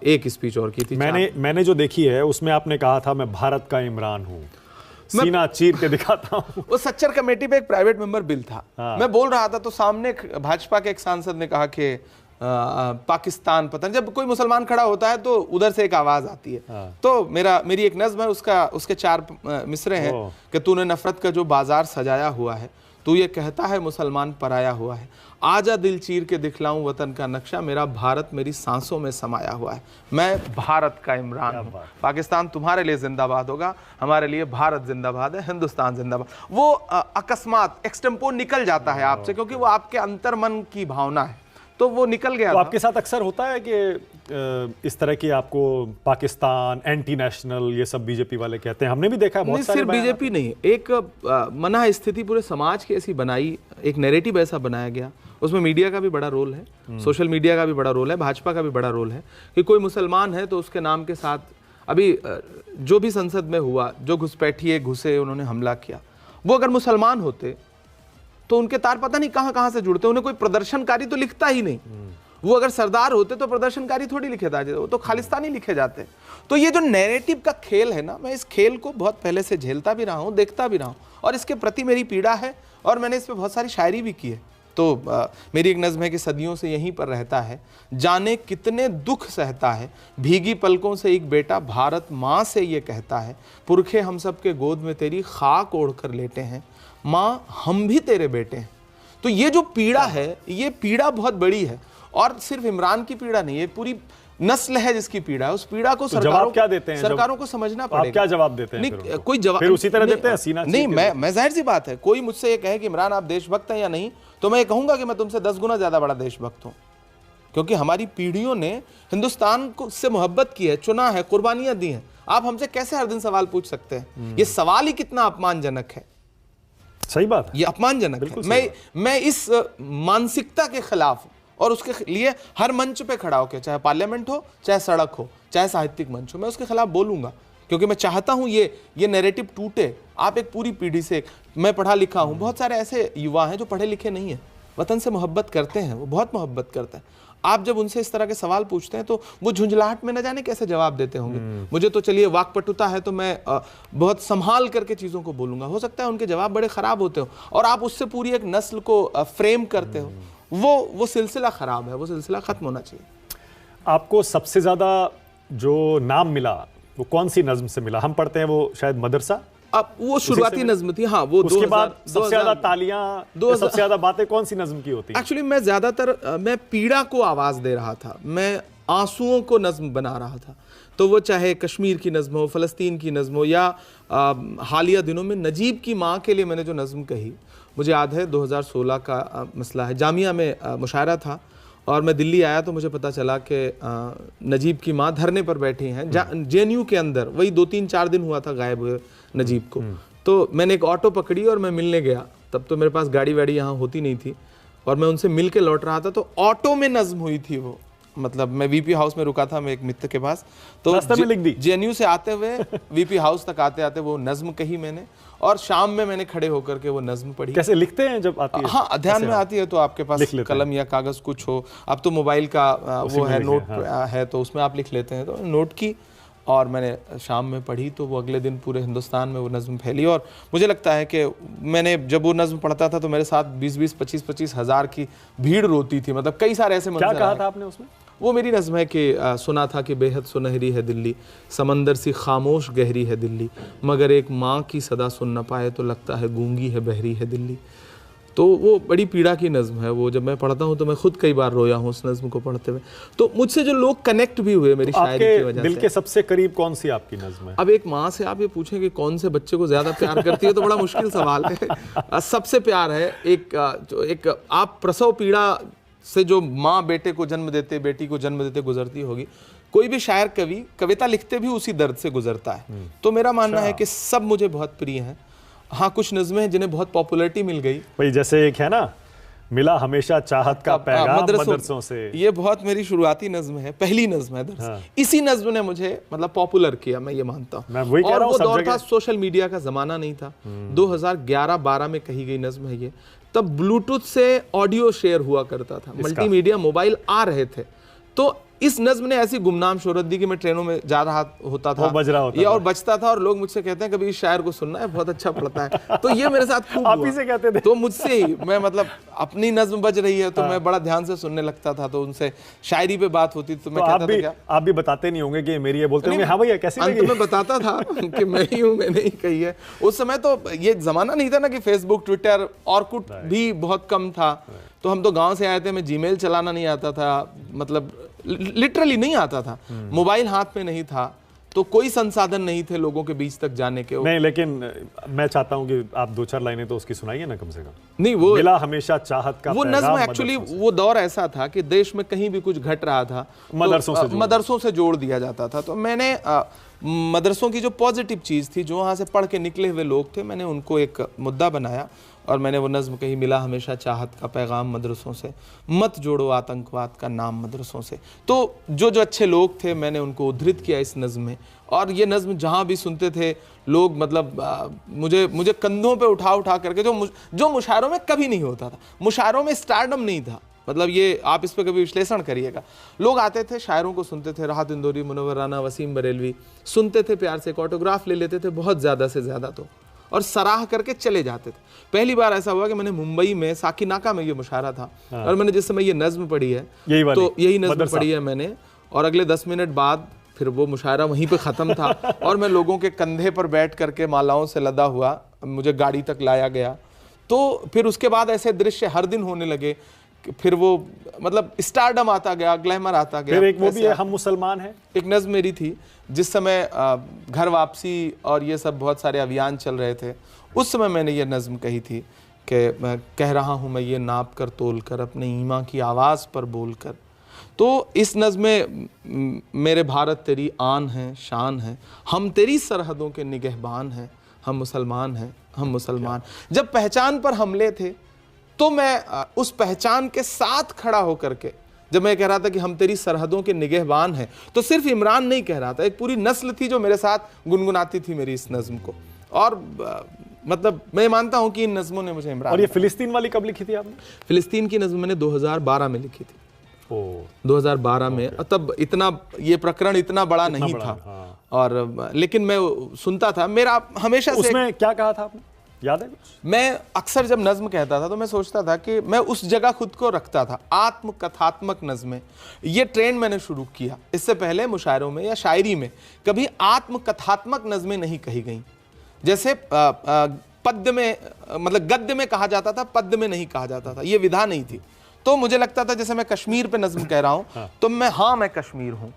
एक स्पीच और की थी। मैंने जो देखी है उसमें आपने कहा था मैं भारत का इमरान हूँ। सीना चीर के दिखाता हूँ। वो सच्चर कमेटी पे एक प्राइवेट मेंबर बिल था, मैं बोल रहा था तो सामने भाजपा के एक सांसद ने कहा कि पाकिस्तान पता नहीं, जब कोई मुसलमान खड़ा होता है तो उधर से एक आवाज आती है। तो मेरी एक नज्म है, उसके 4 मिसरे हैं कि तूने नफरत का जो बाजार सजाया हुआ है, तू ये कहता है मुसलमान पराया हुआ है, आजा दिल चीर के दिखलाऊं वतन का नक्शा, मेरा भारत मेरी सांसों में समाया हुआ है, मैं भारत का इमरान हूं। पाकिस्तान तुम्हारे लिए जिंदाबाद होगा, हमारे लिए भारत जिंदाबाद है, हिंदुस्तान जिंदाबाद। वो अकस्मात एक्सटेम्पो निकल जाता है आपसे, क्योंकि वो आपके अंतर्मन की भावना है, तो वो निकल गया। तो आपके साथ अक्सर होता है कि इस तरह की आपको पाकिस्तान, एंटी नेशनल, ये सब बीजेपी वाले कहते हैं, हमने भी देखा है बहुत सारे। सिर्फ बीजेपी नहीं, एक मना स्थिति पूरे समाज की ऐसी बनाई, एक नैरेटिव ऐसा बनाया गया, उसमें मीडिया का भी बड़ा रोल है, सोशल मीडिया का भी बड़ा रोल है, भाजपा का भी बड़ा रोल है, कि कोई मुसलमान है तो उसके नाम के साथ अभी जो भी संसद में हुआ, जो घुसपैठिए घुसे उन्होंने हमला किया, वो अगर मुसलमान होते तो उनके तार पता नहीं कहां कहां से जुड़ते, उन्हें कोई प्रदर्शनकारी तो लिखता ही नहीं। वो अगर सरदार होते तो प्रदर्शनकारी थोड़ी लिखे जाते, वो तो खालिस्तानी लिखे जाते। तो ये जो नैरेटिव का खेल है ना, मैं इस खेल को बहुत पहले से झेलता भी रहा हूं, देखता भी रहा हूं, और इसके प्रति मेरी पीड़ा है, और मैंने इस पे बहुत सारी शायरी भी की है। तो मेरी एक नज़्म है कि सदियों से यहीं पर रहता है, जाने कितने दुख सहता है, भीगी पलकों से एक बेटा भारत माँ से ये कहता है, पुरखे हम सब के गोद में तेरी खाक ओढ़ कर लेटे हैं, माँ हम भी तेरे बेटे हैं। तो ये जो पीड़ा है, ये पीड़ा बहुत बड़ी है, और सिर्फ इमरान की पीड़ा नहीं, ये पूरी नस्ल है जिसकी पीड़ा है। उस पीड़ा को तो जवाब क्या देते हैं? सरकारों को समझना पड़ेगा। आप क्या जवाब देते हैं? नहीं, कोई जवाब फिर उसी तरह देते हैं, सीना नहीं। मैं जाहिर सी बात है, कोई मुझसे ये कहे कि इमरान आप देशभक्त हैं या नहीं, तो मैं ये कहूंगा कि मैं तुमसे 10 गुना ज्यादा बड़ा देशभक्त हूं, क्योंकि हमारी पीढ़ियों ने हिंदुस्तान को से मोहब्बत की है, चुना है, कुर्बानियां दी हैं। आप हमसे कैसे हर दिन सवाल पूछ सकते हैं? ये सवाल ही कितना अपमानजनक है। सही बात है, ये अपमानजनक है। मैं इस मानसिकता के खिलाफ हूं, और उसके लिए हर मंच पे खड़ा होकर, चाहे पार्लियामेंट हो, चाहे सड़क हो, चाहे साहित्यिक मंच हो, मैं उसके खिलाफ बोलूंगा, क्योंकि मैं चाहता हूं ये नैरेटिव टूटे। आप एक पूरी पीढ़ी से, मैं पढ़ा लिखा हूं, बहुत सारे ऐसे युवा हैं जो पढ़े लिखे नहीं है, वतन से मोहब्बत करते हैं, वो बहुत मोहब्बत करते हैं। आप जब उनसे इस तरह के सवाल पूछते हैं तो वो झुंझलाहट में न जाने कैसे जवाब देते होंगे। मुझे तो चलिए वाकपटुता है, तो मैं बहुत संभाल करके चीज़ों को बोलूँगा। हो सकता है उनके जवाब बड़े ख़राब होते हो, और आप उससे पूरी एक नस्ल को फ्रेम करते हो। वो सिलसिला ख़राब है, वो सिलसिला ख़त्म होना चाहिए। आपको सबसे ज़्यादा जो नाम मिला वो कौन सी नज़्म से मिला? हम पढ़ते हैं वो शायद मदरसा, अब वो शुरुआती नज़्म थी। हाँ, वो उसके बाद सबसे ज्यादा तालियां, सबसे ज्यादा बातें कौन सी नज़्म की होती है? एक्चुअली मैं ज्यादातर मैं पीड़ा को आवाज दे रहा था, मैं आंसुओं को नज़्म बना रहा था। तो वो चाहे कश्मीर की नज़्म हो, फ़लस्तीन की नज़्म हो, या हालिया दिनों में नजीब की माँ के लिए मैंने जो नज़्म कही, मुझे याद है 2016 का मसला है, जामिया में मुशायरा था, और मैं दिल्ली आया तो मुझे पता चला कि नजीब की माँ धरने पर बैठी हैं JNU के अंदर। वही 2-3-4 दिन हुआ था गायब हुए नजीब को। तो मैंने एक ऑटो पकड़ी और मैं मिलने गया। तब तो मेरे पास गाड़ी वाड़ी यहाँ होती नहीं थी, और मैं उनसे मिल के लौट रहा था, तो ऑटो में नज़्म हुई थी वो। मतलब मैं VP हाउस में रुका था, मैं एक मित्र के पास, तो JNU से आते हुए VP हाउस तक आते आते वो नज़्म कही मैंने, और शाम में मैंने खड़े होकर के वो नज़्म पढ़ी। कैसे लिखते हैं जब आती है? हाँ, ध्यान में आती है तो आपके पास कलम या कागज़ कुछ हो, अब तो मोबाइल का वो है, नोट है, तो उसमें आप लिख लेते हैं। तो नोट की, और मैंने शाम में पढ़ी, तो वो अगले दिन पूरे हिंदुस्तान में वो नज़्म फैली। और मुझे लगता है कि मैंने जब वो नज़्म पढ़ता था तो मेरे साथ 20-20, 25-25 हज़ार की भीड़ रोती थी। मतलब कई सारे ऐसे क्या कहा था आपने उसमें? वो मेरी नज़्म है कि सुना था कि बेहद सुनहरी है दिल्ली, समंदर सी खामोश गहरी है दिल्ली, मगर एक माँ की सदा सुन न पाए तो लगता है गूंगी है बहरी है दिल्ली। तो वो बड़ी पीड़ा की नज़्म है वो। जब मैं पढ़ता हूँ तो मैं खुद कई बार रोया हूँ उस नज़्म को पढ़ते हुए। तो मुझसे जो लोग कनेक्ट भी हुए मेरी शायरी की वजह से। दिल के सबसे करीब कौन सी आपकी नज़्म है? अब एक माँ से आप ये पूछें कि कौन से बच्चे को ज़्यादा प्यार करती है, तो बड़ा मुश्किल सवाल है। सबसे प्यार है एक आप प्रसव पीड़ा से जो माँ बेटे को जन्म देते, बेटी को जन्म देते गुजरती होगी, कोई भी शायर कवि कविता लिखते भी उसी दर्द से गुजरता है। तो मेरा मानना है कि सब मुझे बहुत प्रिय हैं। हाँ, कुछ नज़्में हैं जिन्हें बहुत पॉपुलैरिटी मिल गई। भाई जैसे एक है ना, मिला हमेशा चाहत का पैगाम मदरसों से, ये बहुत मेरी शुरुआती नज़्म है, पहली नज़्म है दरअसल। हाँ। इसी नज़्म ने मुझे मतलब पॉपुलर किया, मैं ये मानता हूँ। और वो दौर था, सोशल मीडिया का ज़माना नहीं था। 2011-12 में कही गई नज़्म है ये। तब ब्लूटूथ से ऑडियो शेयर हुआ करता था, मल्टीमीडिया मोबाइल आ रहे थे, तो इस नज्म ने ऐसी गुमनाम शोहरत दी कि मैं ट्रेनों में जा रहा होता था, बज रहा होता ये और बजता था, और लोग मुझसे कहते हैं कभी इस शायर को सुनना है, बहुत अच्छा पढ़ता है। तो ये मेरे साथ खूब आप हुआ। ही से कहते थे? तो मुझसे ही, मैं मतलब अपनी नज्म बज रही है तो मैं बड़ा ध्यान से सुनने लगता था, तो उनसे शायरी पे बात होती तो मैं कहता था क्या, आप भी बताते नहीं होंगे कि मेरी, ये बोलते होंगे हाँ भैया कैसी अंत लगी? में बताता था कि मैं ही हूँ, मैंने ही कही है। उस समय तो ये जमाना नहीं था ना कि फेसबुक, ट्विटर, ऑरकुट भी बहुत कम था। तो हम तो गांव से आए थे, मैं जीमेल चलाना नहीं आता था, मतलब लिटरली नहीं आता था, मोबाइल हाथ में नहीं था, तो कोई संसाधन नहीं थे लोगों के बीच तक जाने के। नहीं, लेकिन मैं चाहता हूं कि आप 2-4 लाइनें तो उसकी सुनाइए ना कम से कम। नहीं, वो मिला हमेशा चाहत का वो पैगाम नज्म एक्चुअली, वो दौर ऐसा था कि देश में कहीं भी कुछ घट रहा था मदरसों से जोड़ दिया जाता था। तो मैंने मदरसों की जो पॉजिटिव चीज़ थी, जो वहाँ से पढ़ के निकले हुए लोग थे, मैंने उनको एक मुद्दा बनाया और मैंने वो नज्म कही, मिला हमेशा चाहत का पैगाम मदरसों से, मत जोड़ो आतंकवाद का नाम मदरसों से। तो जो जो अच्छे लोग थे मैंने उनको उद्धृत किया इस नज्म में। और ये नज्म जहाँ भी सुनते थे लोग, मतलब मुझे कंधों पे उठा उठा करके, जो मुशायरों में कभी नहीं होता था, मुशायरों में स्टारडम नहीं था, मतलब ये आप इस पर कभी विश्लेषण करिएगा। लोग आते थे, शायरों को सुनते थे, राहत इंदौरी, मुनव्वर राना, वसीम बरेलवी, सुनते थे प्यार से, एक ऑटोग्राफ ले लेते थे, बहुत ज़्यादा से ज़्यादा तो, और सराह करके चले जाते थे। पहली बार ऐसा हुआ कि मैंने मुंबई में साकिनाका में ये मुशायरा था, और मैंने जिस समय ये नज्म पढ़ी है, तो यही नज्म पढ़ी है मैंने, और अगले 10 मिनट बाद फिर वो मुशायरा वहीं पे ख़त्म था, और मैं लोगों के कंधे पर बैठ करके मालाओं से लदा हुआ मुझे गाड़ी तक लाया गया। तो फिर उसके बाद ऐसे दृश्य हर दिन होने लगे, फिर वो मतलब स्टारडम आता गया, ग्लैमर आता गया। फिर एक वो भी है, हम मुसलमान हैं, एक नज्म मेरी थी जिस समय घर वापसी और ये सब बहुत सारे अभियान चल रहे थे, उस समय मैंने ये नज्म कही थी कि मैं कह रहा हूँ मैं ये नाप कर तोल कर, अपने ईमा की आवाज़ पर बोल कर। तो इस नज्म में मेरे भारत तेरी आन है, शान है, हम तेरी सरहदों के निगहबान हैं, हम मुसलमान हैं, हम मुसलमान। जब पहचान पर हमले थे तो मैं उस पहचान के साथ खड़ा होकर के जब मैं कह रहा था कि हम तेरी सरहदों के निगहबान हैं, तो सिर्फ इमरान नहीं कह रहा था, एक पूरी नस्ल थी जो मेरे साथ गुनगुनाती थी मेरी इस नज्म को। और मतलब मैं मानता हूं कि इन नज्मों ने मुझे इमरान। और ये फिलिस्तीन वाली कब लिखी थी आपने? फिलिस्तीन की नज्म मैंने 2012 में लिखी थी। 2012 में, तब इतना ये प्रकरण इतना बड़ा नहीं था। हाँ। और लेकिन मैं सुनता था, मेरा हमेशा से उसमें क्या कहा था आपने, याद है कुछ? मैं अक्सर जब नज्म कहता था तो मैं सोचता था कि मैं उस जगह खुद को रखता था। आत्म कथात्मक नज्में, ये ट्रेंड मैंने शुरू किया। इससे पहले मुशायरों में या शायरी में कभी आत्म कथात्मक नज्में नहीं कही गई। जैसे पद्य में, मतलब गद्य में कहा जाता था, पद्य में नहीं कहा जाता था, ये विधा नहीं थी। तो मुझे लगता था जैसे मैं कश्मीर पे नज्म कह रहा हूं, तो मैं कश्मीर हूं,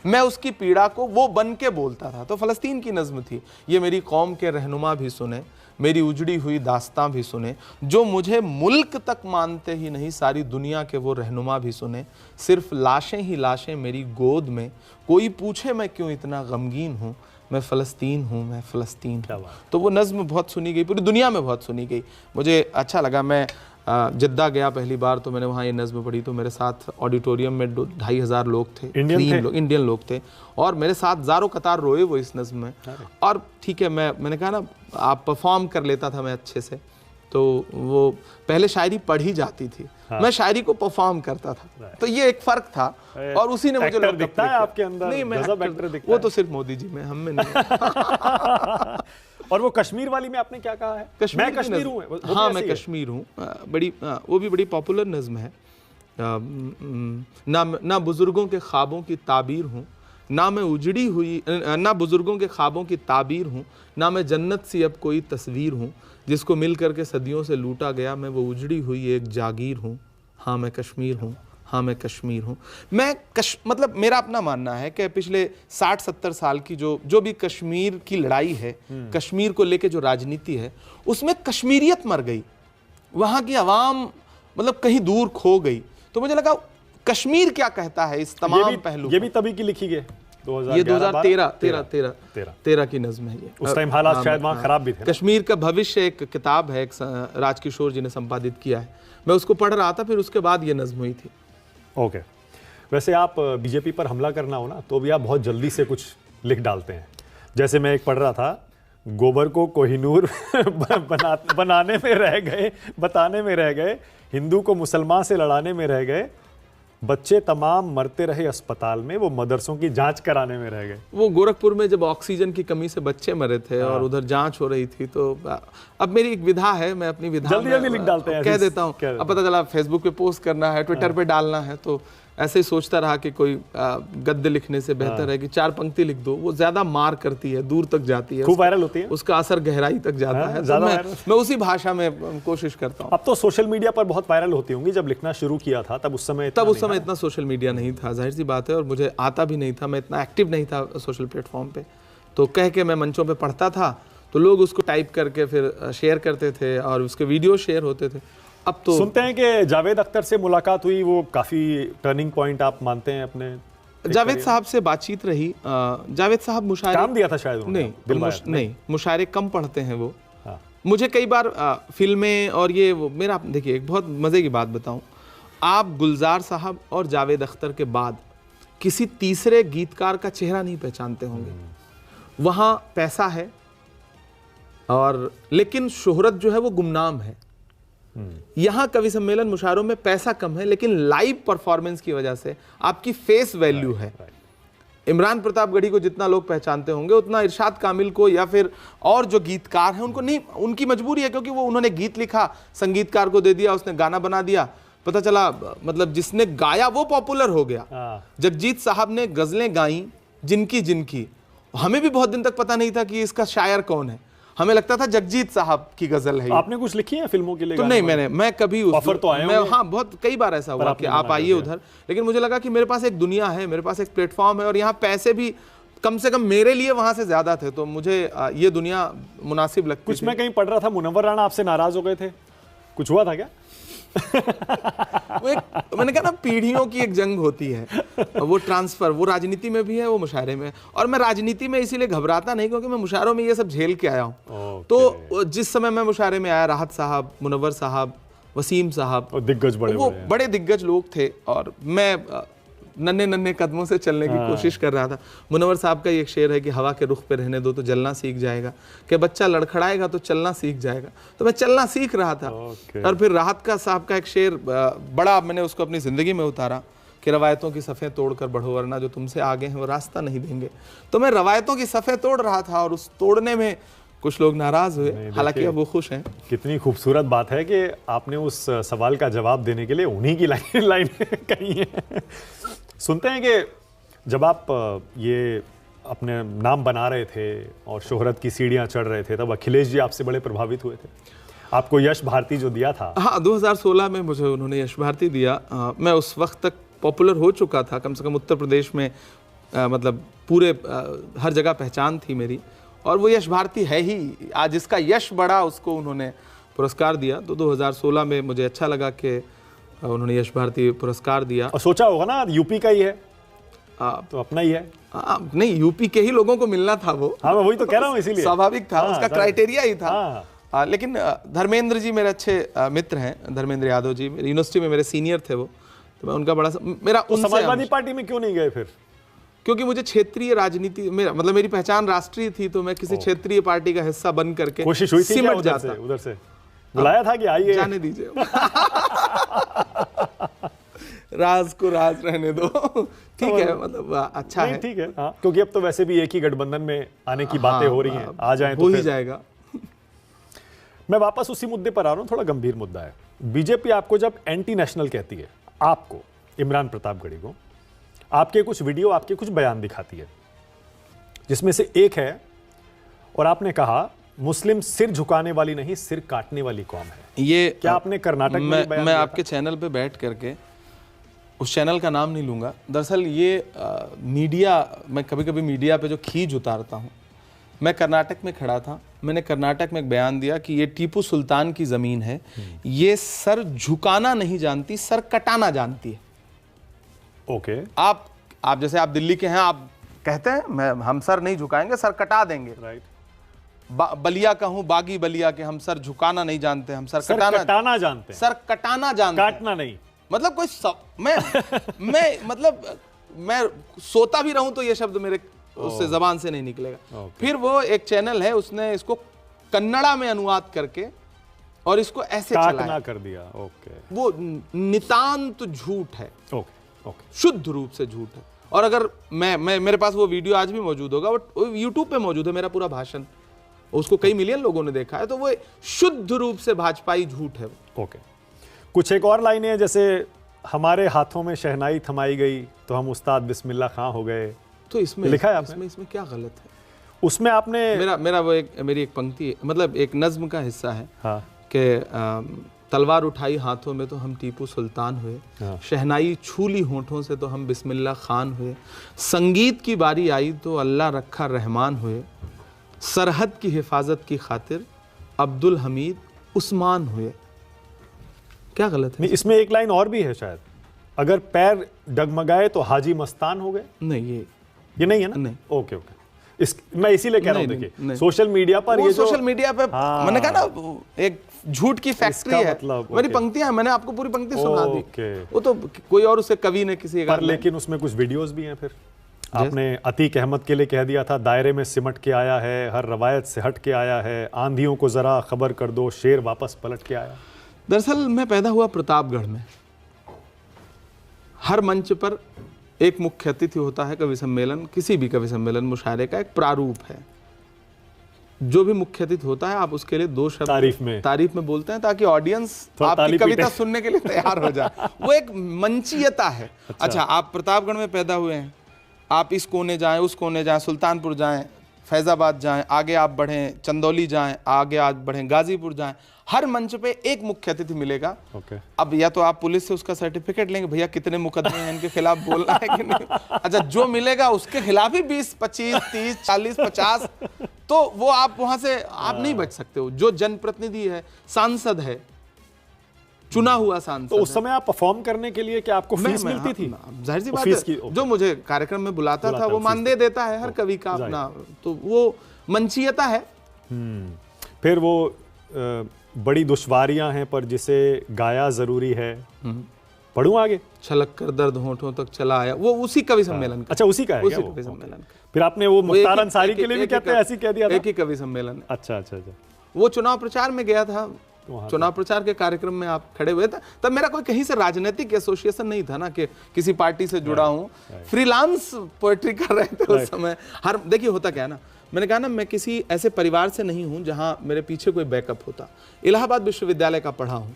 मैं उसकी पीड़ा को वो बन के बोलता था। तो फ़लस्तीन की नज्म थी, ये मेरी कौम के रहनुमा भी सुने, मेरी उजड़ी हुई दास्तां भी सुने, जो मुझे मुल्क तक मानते ही नहीं, सारी दुनिया के वो रहनुमा भी सुने, सिर्फ लाशें ही लाशें मेरी गोद में, कोई पूछे मैं क्यों इतना गमगीन हूँ, मैं फ़लस्तीन हूँ, मैं फ़लस्तीन हूँ। तो वो नज्म बहुत सुनी गई, पूरी दुनिया में बहुत सुनी गई, मुझे अच्छा लगा। मैं जद्दा गया पहली बार, तो मैंने वहाँ ये नज्म पढ़ी, तो मेरे साथ ऑडिटोरियम में 2,500 लोग थे, इंडियन लोग थे, और मेरे साथ ज़ारो कतार रोए वो इस नज्म में। और ठीक है, मैंने कहा ना, आप परफॉर्म कर लेता था मैं अच्छे से, तो वो पहले शायरी पढ़ी जाती थी, मैं शायरी को परफॉर्म करता था, तो ये एक फ़र्क था। और उसी ने मुझे दिखता है आपके अंदर, नहीं, मैं वो तो सिर्फ मोदी जी में, हम में नहीं। और वो कश्मीर वाली में आपने क्या कहा है? मैं कश्मीर हूँ। हाँ, मैं कश्मीर हूँ, बड़ी वो भी बड़ी पॉपुलर नज्म है। ना बुजुर्गों के ख्वाबों की ताबीर हूँ, ना मैं उजड़ी हुई, ना बुजुर्गों के ख्वाबों की ताबीर हूँ, ना मैं जन्नत सी अब कोई तस्वीर हूँ, जिसको मिल करके सदियों से लूटा गया, मैं वो उजड़ी हुई एक जागीर हूँ। हाँ, मैं कश्मीर हूँ, हाँ मैं कश्मीर हूँ। मैं मतलब मेरा अपना मानना है कि पिछले 60-70 साल की जो भी कश्मीर की लड़ाई है, कश्मीर को लेके जो राजनीति है, उसमें कश्मीरियत मर गई, वहाँ की आवाम मतलब कहीं दूर खो गई। तो मुझे लगा कश्मीर क्या कहता है इस तमाम पहलू। ये भी तभी की लिखी गई, 2013 की नज्म है ये। उस टाइम हालात शायद वहाँ खराब भी थे। कश्मीर का भविष्य एक किताब है, एक राजकिशोर जी ने संपादित किया है, मैं उसको पढ़ रहा था, फिर उसके बाद ये नज्म हुई थी। ओके। वैसे आप बीजेपी पर हमला करना हो ना, तो भी आप बहुत जल्दी से कुछ लिख डालते हैं। जैसे मैं एक पढ़ रहा था, गोबर को कोहिनूर बनाने में रह गए, बताने में रह गए, हिंदू को मुसलमान से लड़ाने में रह गए, बच्चे तमाम मरते रहे अस्पताल में, वो मदरसों की जांच कराने में रह गए। वो गोरखपुर में जब ऑक्सीजन की कमी से बच्चे मरे थे और उधर जांच हो रही थी, तो अब मेरी एक विधा है, मैं अपनी विधा जल्दी लिख डालते हैं, कह देता हूँ। अब पता चला फेसबुक पे पोस्ट करना है, ट्विटर पे डालना है, तो ऐसे ही सोचता रहा कि कोई गद्य लिखने से बेहतर है कि 4 पंक्ति लिख दो। वो ज्यादा मार करती है, दूर तक जाती है, खूब वायरल होती है, उसका असर गहराई तक जाता है। तो मैं उसी भाषा में कोशिश करता हूँ। अब तो सोशल मीडिया पर बहुत वायरल होती होंगी। जब लिखना शुरू किया था तब उस समय इतना सोशल मीडिया नहीं था, जाहिर सी बात है, और मुझे आता भी नहीं था, मैं इतना एक्टिव नहीं था सोशल प्लेटफॉर्म पे। तो कह के मैं मंचों पे पढ़ता था, तो लोग उसको टाइप करके फिर शेयर करते थे और उसके वीडियो शेयर होते थे। अब तो सुनते हैं कि जावेद अख्तर से मुलाकात हुई, वो काफी टर्निंग पॉइंट आप मानते हैं अपने? जावेद साहब से बातचीत रही। जावेद साहब मुशायरे काम दिया था शायद उन्होंने? नहीं, मुशायरे कम पढ़ते हैं वो। हाँ। मुझे कई बार फिल्में और ये वो मेरा, देखिए एक बहुत मजे की बात बताऊं, आप गुलजार साहब और जावेद अख्तर के बाद किसी तीसरे गीतकार का चेहरा नहीं पहचानते होंगे। वहां पैसा है और लेकिन शोहरत जो है वो गुमनाम है। यहां कवि सम्मेलन मुशायरों में पैसा कम है, लेकिन लाइव परफॉर्मेंस की वजह से आपकी फेस वैल्यू है। इमरान प्रतापगढ़ी को जितना लोग पहचानते होंगे उतना इरशाद कामिल को या फिर और जो गीतकार हैं उनको नहीं। उनकी मजबूरी है, क्योंकि वो उन्होंने गीत लिखा, संगीतकार को दे दिया, उसने गाना बना दिया, पता चला मतलब जिसने गाया वो पॉपुलर हो गया। जगजीत साहब ने गजलें गाई जिनकी जिनकी, हमें भी बहुत दिन तक पता नहीं था कि इसका शायर कौन है। हमें लगता था जगजीत साहब की गजल है। आपने कुछ लिखी है फिल्मों के लिए? तो नहीं, मैं कभी ऑफर तो आए होंगे? हाँ, बहुत कई बार ऐसा हुआ कि आप आइए उधर, लेकिन मुझे लगा कि मेरे पास एक दुनिया है, मेरे पास एक प्लेटफॉर्म है और यहाँ पैसे भी कम से कम मेरे लिए वहां से ज्यादा थे, तो मुझे ये दुनिया मुनासिब लगती। कुछ मैं कहीं पढ़ रहा था मुनव्वर राणा आपसे नाराज हो गए थे, कुछ हुआ था क्या? मैंने कहा ना, पीढ़ियों की एक जंग होती है, वो ट्रांसफर, वो राजनीति में भी है, वो मुशायरे में। और मैं राजनीति में इसीलिए घबराता नहीं क्योंकि मैं मुशायरों में ये सब झेल के आया हूँ। तो जिस समय मैं मुशायरे में आया, राहत साहब, मुनव्वर साहब, वसीम साहब, दिग्गज बड़े दिग्गज लोग थे और मैं नन्हे नन्हे कदमों से चलने की कोशिश कर रहा था। मुनव्वर साहब का ये एक शेर है कि हवा के रुख पे रहने दो तो जलना सीख जाएगा, कि बच्चा लड़खड़ाएगा तो चलना सीख जाएगा। तो मैं चलना सीख रहा था। और फिर राहत का साहब का एक शेर बड़ा, मैंने उसको अपनी जिंदगी में उतारा कि रवायतों की सफ़ें तोड़कर बढ़ो वरना जो तुमसे आगे हैं वो रास्ता नहीं देंगे। तो मैं रवायतों की सफ़ें तोड़ रहा था और उस तोड़ने में कुछ लोग नाराज हुए, हालांकि अब वो खुश हैं। कितनी खूबसूरत बात है कि आपने उस सवाल का जवाब देने के लिए उन्हीं की लाइन कही है। सुनते हैं कि जब आप ये अपने नाम बना रहे थे और शोहरत की सीढ़ियां चढ़ रहे थे, तब अखिलेश जी आपसे बड़े प्रभावित हुए थे। आपको यश भारती जो दिया था, हाँ, 2016 में मुझे उन्होंने यश भारती दिया। मैं उस वक्त तक पॉपुलर हो चुका था, कम से कम उत्तर प्रदेश में, मतलब पूरे हर जगह पहचान थी मेरी, और वो यश भारती है ही। आज जिसका यश बढ़ा उसको उन्होंने पुरस्कार दिया। तो 2016 में मुझे अच्छा लगा कि उन्होंने यश भारती पुरस्कार दिया। और सोचा होगा ना यूपी का ही है, तो अपना ही है। नहीं, यूपी के ही लोगों को मिलना था वो। हाँ, मैं वही तो कह रहा हूँ, इसीलिए स्वाभाविक था, उसका क्राइटेरिया ही था। लेकिन धर्मेंद्र जी मेरे अच्छे मित्र हैं, धर्मेंद्र यादव जी मेरी यूनिवर्सिटी में मेरे सीनियर थे वो, तो मैं उनका बड़ा मेरा तो समाजवादी पार्टी में क्यों नहीं गए फिर? क्योंकि मुझे क्षेत्रीय राजनीति, मतलब मेरी पहचान राष्ट्रीय थी, तो मैं किसी क्षेत्रीय पार्टी का हिस्सा बन करके कोशिश हुई थी उधर से बुलाया था कि आइए, जाने दीजिए। राज को राज रहने दो। ठीक है, मतलब अच्छा है, ठीक है। हाँ, क्योंकि अब तो वैसे भी एक ही गठबंधन में आने की बातें हो रही हैं, आ जाएं तो हो ही जाएगा। मैं वापस उसी मुद्दे पर आ रहा हूं, थोड़ा गंभीर मुद्दा है। बीजेपी आपको जब एंटी नेशनल कहती है, आपको, इमरान प्रतापगढ़ी को, आपके कुछ वीडियो, आपके कुछ बयान दिखाती है, जिसमें से एक है, और आपने कहा मुस्लिम सिर झुकाने वाली नहीं, सिर काटने वाली कौम है। ये क्या आपने कर्नाटक में बयान मैं आपके चैनल पे बैठ करके, उस चैनल का नाम नहीं लूंगा, दरअसल ये मीडिया, मैं कभी कभी मीडिया पे जो खींच उतारता हूँ, मैं कर्नाटक में खड़ा था, मैंने कर्नाटक में एक बयान दिया कि ये टीपू सुल्तान की ज़मीन है, ये सर झुकाना नहीं जानती, सर कटाना जानती है। ओके। आप जैसे आप दिल्ली के हैं, आप कहते हैं हम सर नहीं झुकाएंगे, सर कटा देंगे। राइट। बलिया का हूं, बागी बलिया के, हम सर झुकाना नहीं जानते, हम सर कटाना जानते हैं। सर कटाना जानते हैं, काटना नहीं। मतलब कोई मैं सोता भी रहूं तो ये शब्द मेरे उससे जबान से नहीं निकलेगा। फिर वो एक चैनल है, उसने इसको कन्नड़ा में अनुवाद करके और इसको ऐसे काटना कर दिया। ओके। वो नितांत झूठ है। ओके। शुद्ध रूप से झूठ है। और अगर मैं मेरे पास वो वीडियो आज भी मौजूद होगा, वो यूट्यूब पे मौजूद है, मेरा पूरा भाषण, उसको कई मिलियन लोगों ने देखा है, तो वो शुद्ध रूप से भाजपाई झूठ है। ओके, कुछ एक और लाइनें हैं, जैसे हमारे हाथों में शहनाई थमाई गई तो हम उस्ताद बिस्मिल्लाह खां हो गए, तो इसमें लिखा है आपने? इसमें क्या गलत है? उसमें आपने मेरा वो मेरी एक पंक्ति, मतलब एक नज्म का हिस्सा है, हाँ, कि तलवार उठाई हाथों में तो हम टीपू सुल्तान हुए, हाँ। शहनाई छूली होठों से तो हम बिस्मिल्लाह खान हुए, संगीत की बारी आई तो अल्लाह रखा रहमान हुए, सरहद की हिफाजत की खातिर अब्दुल हमीद उस्मान हुए। क्या गलत है? नहीं, इसमें एक लाइन और भी है शायद, अगर पैर डगमगाए तो हाजी मस्तान हो गए। नहीं, ये नहीं है ना? नहीं। ओके ओके, मैं इसीलिए कह रहा हूँ, नहीं, देखिए नहीं। सोशल मीडिया पर ये सोशल मीडिया पे हाँ। मैंने कहा ना, एक झूठ की फैक्ट्री है। मतलब, मेरी पंक्तियां, मैंने आपको पूरी पंक्ति सुना दी। ओके। वो तो कोई और उसे कवि ने किसी पर लेकिन उसमें कुछ वीडियोस भी हैं। फिर आपने अतीक अहमद के लिए कह दिया था, दायरे में सिमट के आया है, हर रवायत से हट के आया है, आंधियों को जरा खबर कर दो, शेर वापस पलट के आया। दरअसल मैं पैदा हुआ प्रतापगढ़ में। हर मंच पर एक मुख्य अतिथि होता है। कवि सम्मेलन, किसी भी कवि सम्मेलन, मुशायरे का एक प्रारूप है। जो भी मुख्य अतिथि होता है, आप उसके लिए दो शब्द तारीफ में बोलते हैं, ताकि ऑडियंस आपकी कविता सुनने के लिए तैयार हो जाए। वो एक मंचीयता है। अच्छा, आप प्रतापगढ़ में पैदा हुए हैं, आप इस कोने जाएं, उस कोने जाएं, सुल्तानपुर जाएं, फैजाबाद जाएं, आगे आप बढ़ें, चंदौली जाएं, आगे आप बढ़ें, गाजीपुर जाएं, हर मंच पे एक मुख्य अतिथि मिलेगा। अब या तो आप पुलिस से उसका सर्टिफिकेट लेंगे, भैया कितने मुकदमे हैं, इनके खिलाफ बोलना है कि नहीं। अच्छा, जो मिलेगा उसके खिलाफ ही 20, 25, 30, 40, 50, तो वो आप वहां से आप नहीं बच सकते हो। जो जनप्रतिनिधि है, सांसद है, चुना हुआ सांसद, तो उस समय आप परफॉर्म करने के लिए क्या आपको फीस मिलती थी? जाहिर सी बात है, जो मुझे कार्यक्रम में बुलाता था वो मानदेय देता है हर कवि का अपना, तो वो मंचीयता है। फिर वो बड़ी दुश्वारियां हैं पर जिसे गाया जरूरी है, पढ़ूं आगे? छलक कर दर्द होठों तक चला आया, वो उसी कवि सम्मेलन का। अच्छा, उसी का है उसी कवि सम्मेलन का। फिर आपने वो मुख्तार अंसारी के लिए भी कहते हैं, ऐसी कह दिया था? एक ही कवि सम्मेलन। अच्छा, वो चुनाव प्रचार में गया था, चुनाव प्रचार के कार्यक्रम में आप खड़े हुए थे। तब मेरा कोई कहीं से राजनीतिक एसोसिएशन नहीं था ना, कि किसी पार्टी से जुड़ा हूं, फ्रीलांस पोएट्री कर रहे थे उस समय। हर देखिए होता क्या है ना, मैंने कहा ना, मैं किसी ऐसे परिवार से नहीं हूं जहां मेरे पीछे कोई बैकअप होता। इलाहाबाद विश्वविद्यालय का पढ़ा हूं,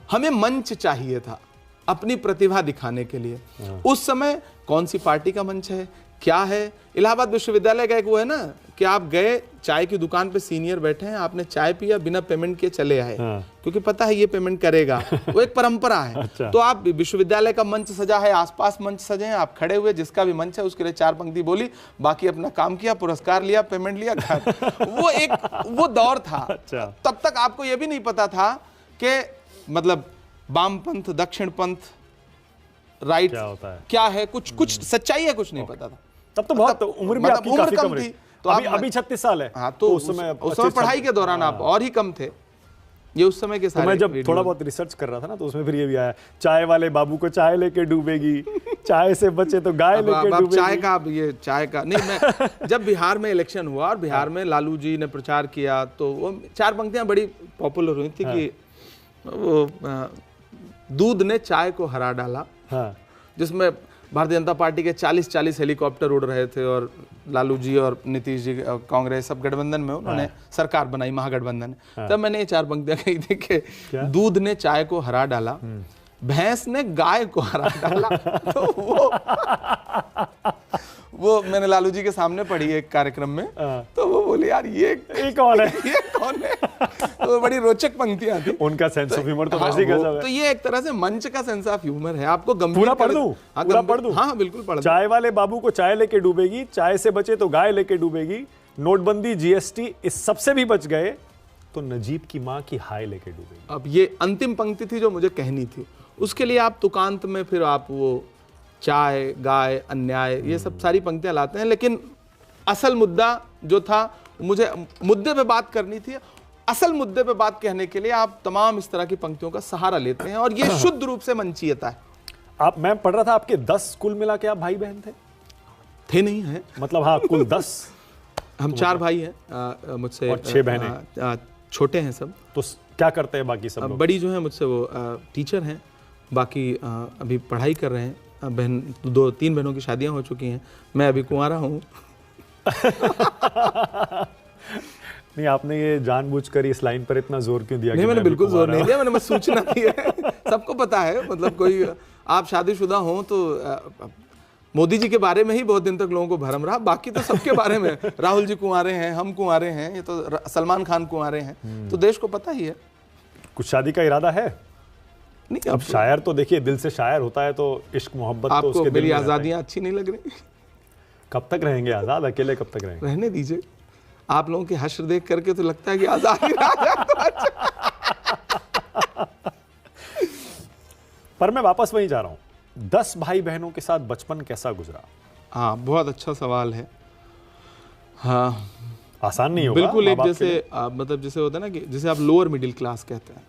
हमें मंच चाहिए था अपनी प्रतिभा दिखाने के लिए। उस समय कौन सी पार्टी का मंच है, क्या है? इलाहाबाद विश्वविद्यालय का एक वो है ना, कि आप गए, चाय की दुकान पे सीनियर बैठे हैं, आपने चाय पिया, बिना पेमेंट के चले आए, क्योंकि पता है ये पेमेंट करेगा। वो एक परंपरा है। अच्छा। तो आप विश्वविद्यालय का मंच सजा है, आसपास मंच सजे हैं, आप खड़े हुए, जिसका भी मंच है उसके लिए 4 पंक्ति बोली, बाकी अपना काम किया, पुरस्कार लिया, पेमेंट लिया, घर। वो दौर था। अच्छा। तब तक आपको ये भी नहीं पता था कि मतलब वामपंथ, दक्षिण पंथ, राइट क्या है, कुछ सच्चाई है, कुछ नहीं पता था। तब तो बहुत उम्र भी आपकी काफी कम थी, तो अभी 36 साल है। हाँ, तो उस समय पढ़ाई के दौरान आप और ही कम थे। ये उस समय के सारे, तो मैं जब थोड़ा बहुत रिसर्च कर रहा था ना, तो उसमें फिर ये भी आया, चाय वाले बाबू को चाय लेके डूबेगी, चाय से बचे तो गाय लेके डूबेगी। चाय का नहीं, मैं जब बिहार में इलेक्शन हुआ और बिहार में लालू जी ने प्रचार किया, तो वो 4 पंक्तियां बड़ी पॉपुलर हुई थी कि वो दूध ने चाय को हरा डाला, जिसमें भारतीय जनता पार्टी के 40 हेलीकॉप्टर उड़ रहे थे, और लालू जी और नीतीश जी, कांग्रेस सब गठबंधन में उन्होंने सरकार बनाई, महागठबंधन। तब मैंने ये 4 पंक्तियां कही थी कि दूध ने चाय को हरा डाला, भैंस ने गाय को हरा डाला। तो वो मैंने लालू जी के सामने पढ़ी एक कार्यक्रम में, तो वो बोले यार ये कौन है, ये कौन है। तो बड़ी रोचक पंक्तियां थी। उनका सेंस ऑफ ह्यूमर तो वैसे ही गजब है। तो ये एक तरह से मंच का सेंस ऑफ ह्यूमर है। आपको गंभीर पूरा पढ़ दूं? हाँ बिल्कुल पढ़ दूं। चाय वाले बाबू को चाय लेके डूबेगी, चाय से बचे तो गाय लेके डूबेगी, नोटबंदी, जीएसटी, इस सबसे भी बच गए तो नजीब की माँ की हाय लेके डूबेगी। अब ये अंतिम पंक्ति थी जो मुझे कहनी थी। उसके लिए आप तुकांत में फिर आप वो चाय, गाय, अन्याय, ये सब सारी पंक्तियां लाते हैं, लेकिन असल मुद्दा जो था, मुझे मुद्दे पे बात करनी थी। असल मुद्दे पे बात कहने के लिए आप तमाम इस तरह की पंक्तियों का सहारा लेते हैं, और ये शुद्ध रूप से मंचीयता है। मैं पढ़ रहा था आपके 10 कुल मिला के आप भाई बहन थे नहीं है, मतलब हाँ, कुल 10। हम 4 भाई हैं मुझसे, और 6 बहनें। छोटे हैं सब। तो क्या करते हैं बाकी सब लोग? बड़ी जो है मुझसे वो टीचर हैं, बाकी अभी पढ़ाई कर रहे हैं, बहन 2-3 बहनों की शादियां हो चुकी हैं, मैं अभी कुंवारा हूँ। नहीं, आपने ये जानबूझकर इस लाइन पर इतना जोर क्यों दिया? नहीं, कि मैंने मैं बिल्कुल भी जोर कुंवारा नहीं दिया, मैंने बस सूचना दी है। सबको पता है, मतलब कोई आप शादीशुदा हो तो मोदी जी के बारे में ही बहुत दिन तक लोगों को भरम रहा, बाकी तो सबके बारे में। राहुल जी कुंवारे हैं, हम कुंवारे हैं, ये तो सलमान खान कुंवारे हैं, तो देश को पता ही है। कुछ शादी का इरादा है? नहीं, अब शायर तो देखिए दिल से शायर होता है, तो इश्क मोहब्बत तो आपको उसके दिल मेरी में रहता है। आज़ादियाँ अच्छी नहीं लग रही? कब तक रहेंगे आजाद? अकेले कब तक रहेंगे? रहने दीजिए। आप लोगों के हश्र देख करके तो लगता है कि आज़ादी आ जाए तो अच्छा। पर मैं वापस वहीं जा रहा हूं, 10 भाई बहनों के साथ बचपन कैसा गुजरा? हाँ, बहुत अच्छा सवाल है। हाँ, आसान नहीं होगा बिल्कुल। एक माँ बाप के जैसे लिए। मतलब जैसे होता है ना कि जैसे आप लोअर मिडिल क्लास कहते हैं,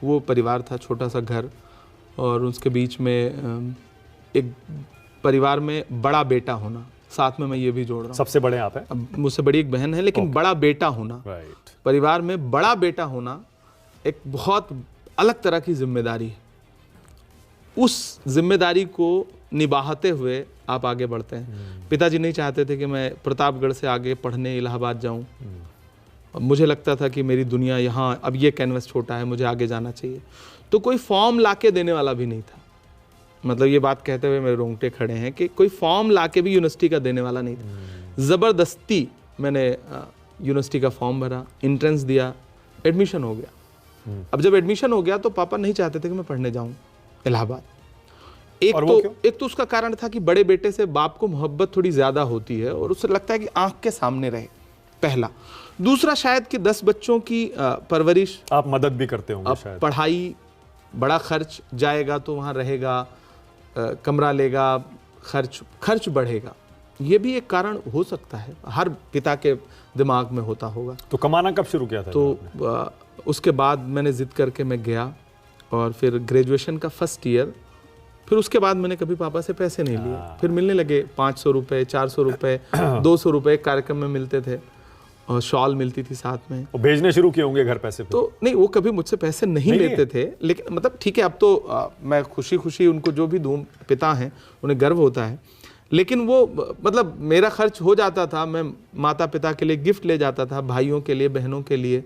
वो परिवार था, छोटा सा घर, और उसके बीच में एक परिवार में बड़ा बेटा होना, साथ में मैं ये भी जोड़ रहा हूँ, सबसे बड़े आप हैं? अब मुझसे बड़ी एक बहन है, लेकिन बड़ा बेटा होना, राइट। परिवार में बड़ा बेटा होना एक बहुत अलग तरह की जिम्मेदारी है। उस जिम्मेदारी को निभाते हुए आप आगे बढ़ते हैं। पिताजी नहीं चाहते थे कि मैं प्रतापगढ़ से आगे पढ़ने इलाहाबाद जाऊं। मुझे लगता था कि मेरी दुनिया यहाँ, अब ये कैनवस छोटा है, मुझे आगे जाना चाहिए। तो कोई फॉर्म लाके देने वाला भी नहीं था। मतलब ये बात कहते हुए मेरे रोंगटे खड़े हैं कि कोई फॉर्म लाके भी यूनिवर्सिटी का देने वाला नहीं था। ज़बरदस्ती मैंने यूनिवर्सिटी का फॉर्म भरा, एंट्रेंस दिया, एडमिशन हो गया। अब जब एडमिशन हो गया तो पापा नहीं चाहते थे कि मैं पढ़ने जाऊँ इलाहाबाद। एक तो उसका कारण था कि बड़े बेटे से बाप को मोहब्बत थोड़ी ज़्यादा होती है और उससे लगता है कि आंख के सामने रहे, पहला। दूसरा शायद कि 10 बच्चों की परवरिश, आप मदद भी करते होंगे शायद। पढ़ाई, बड़ा खर्च जाएगा तो वहाँ रहेगा, कमरा लेगा, खर्च बढ़ेगा, ये भी एक कारण हो सकता है, हर पिता के दिमाग में होता होगा। तो कमाना कब शुरू किया था? तो उसके बाद मैंने जिद करके मैं गया, और फिर ग्रेजुएशन का फर्स्ट ईयर, फिर उसके बाद मैंने कभी पापा से पैसे नहीं लिए। फिर मिलने लगे 500 रुपये, 400 रुपये, 200 रुपये कार्यक्रम में मिलते थे, और शॉल मिलती थी साथ में। और भेजने शुरू किए होंगे घर पैसे? तो नहीं, वो कभी मुझसे पैसे नहीं लेते थे, लेकिन मतलब ठीक है, अब तो मैं खुशी खुशी उनको जो भी दूँ, पिता हैं उन्हें गर्व होता है, लेकिन वो मतलब मेरा खर्च हो जाता था, मैं माता पिता के लिए गिफ्ट ले जाता था, भाइयों के लिए, बहनों के लिए।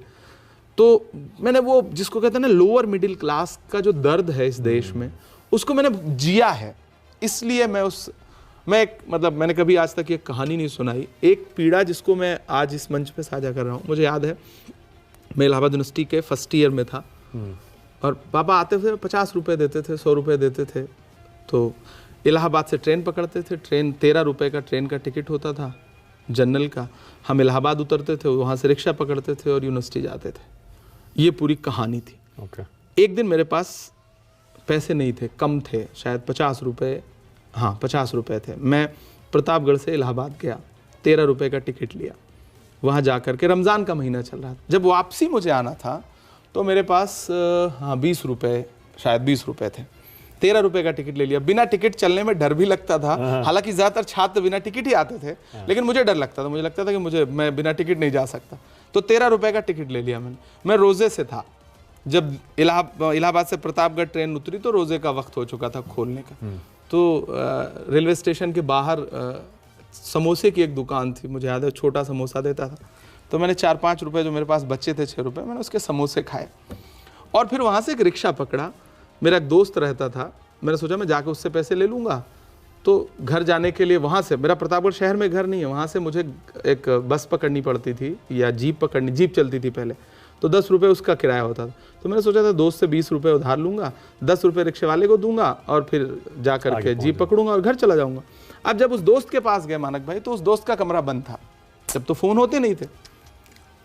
तो मैंने वो जिसको कहते हैं ना लोअर मिडिल क्लास का जो दर्द है इस देश में, उसको मैंने जिया है। इसलिए मैंने कभी आज तक ये कहानी नहीं सुनाई। एक पीड़ा जिसको मैं आज इस मंच पे साझा कर रहा हूँ, मुझे याद है मैं इलाहाबाद यूनिवर्सिटी के फर्स्ट ईयर में था, और पापा आते थे 50 रुपये देते थे, 100 रुपये देते थे। तो इलाहाबाद से ट्रेन पकड़ते थे, ट्रेन 13 रुपये का ट्रेन का टिकट होता था जनरल का। हम इलाहाबाद उतरते थे, वहाँ से रिक्शा पकड़ते थे और यूनिवर्सिटी जाते थे। ये पूरी कहानी थी। एक दिन मेरे पास पैसे नहीं थे, कम थे, शायद 50 रुपये, हाँ 50 रुपये थे। मैं प्रतापगढ़ से इलाहाबाद गया, 13 रुपये का टिकट लिया, वहाँ जा कर के, रमज़ान का महीना चल रहा था। जब वापसी मुझे आना था तो मेरे पास 20 रुपये, शायद 20 रुपये थे। 13 रुपये का टिकट ले लिया। बिना टिकट चलने में डर भी लगता था, हालांकि ज़्यादातर छात्र बिना टिकट ही आते थे, लेकिन मुझे डर लगता था, मुझे लगता था कि मैं बिना टिकट नहीं जा सकता। तो 13 रुपये का टिकट ले लिया मैंने। मैं रोज़े से था, जब इलाहाबाद से प्रतापगढ़ ट्रेन उतरी तो रोज़े का वक्त हो चुका था खोलने का। तो रेलवे स्टेशन के बाहर समोसे की एक दुकान थी, मुझे याद है, छोटा समोसा देता था। तो मैंने 4-5 रुपये जो मेरे पास बचे थे, 6 रुपये, मैंने उसके समोसे खाए, और फिर वहाँ से एक रिक्शा पकड़ा। मेरा एक दोस्त रहता था, मैंने सोचा मैं जाकर उससे पैसे ले लूँगा। तो घर जाने के लिए वहाँ से, मेरा प्रतापगढ़ शहर में घर नहीं है, वहाँ से मुझे एक बस पकड़नी पड़ती थी या जीप चलती थी पहले, तो 10 रुपये उसका किराया होता था। तो मैंने सोचा था दोस्त से 20 रुपये उधार लूँगा, 10 रुपये रिक्शे वाले को दूंगा, और फिर जा कर के जीप पकड़ूंगा और घर चला जाऊँगा। अब जब उस दोस्त के पास गए मानक भाई, तो उस दोस्त का कमरा बंद था, जब तो फ़ोन होते नहीं थे।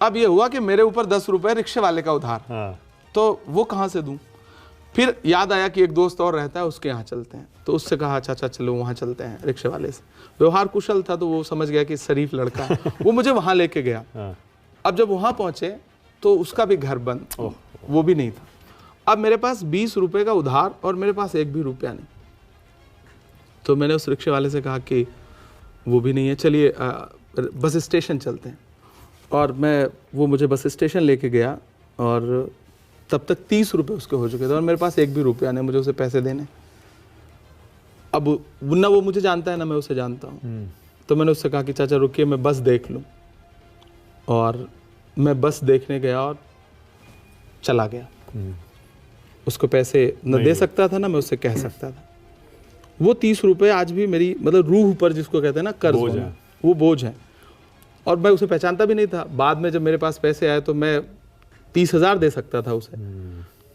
अब ये हुआ कि मेरे ऊपर 10 रुपये रिक्शे वाले का उधार, तो वो कहाँ से दूँ। फिर याद आया कि एक दोस्त और रहता है, उसके यहाँ चलते हैं। तो उससे कहा चाचा चलो वहाँ चलते हैं, रिक्शे वाले से। व्यवहार कुशल था, तो वो समझ गया कि शरीफ लड़का है, वो मुझे वहाँ लेके गया। अब जब वहाँ पहुँचे तो उसका भी घर बंद, वो भी नहीं था। अब मेरे पास 20 रुपये का उधार और मेरे पास एक भी रुपया नहीं। तो मैंने उस रिक्शे वाले से कहा कि वो भी नहीं है, चलिए बस स्टेशन चलते हैं। और वो मुझे बस स्टेशन लेके गया, और तब तक 30 रुपये उसके हो चुके थे, और मेरे पास एक भी रुपया नहीं मुझे उसे पैसे देने। अब ना वो मुझे जानता है ना मैं उसे जानता हूँ। तो मैंने उससे कहा कि चाचा रुकिए मैं बस देख लूँ, और मैं बस देखने गया और चला गया। उसको पैसे न दे सकता था ना मैं उससे कह सकता था। वो 30 रुपए आज भी मेरी मतलब रूह पर, जिसको कहते हैं ना कर्ज होना, वो बोझ है। और मैं उसे पहचानता भी नहीं था। बाद में जब मेरे पास पैसे आए तो मैं 30,000 दे सकता था उसे।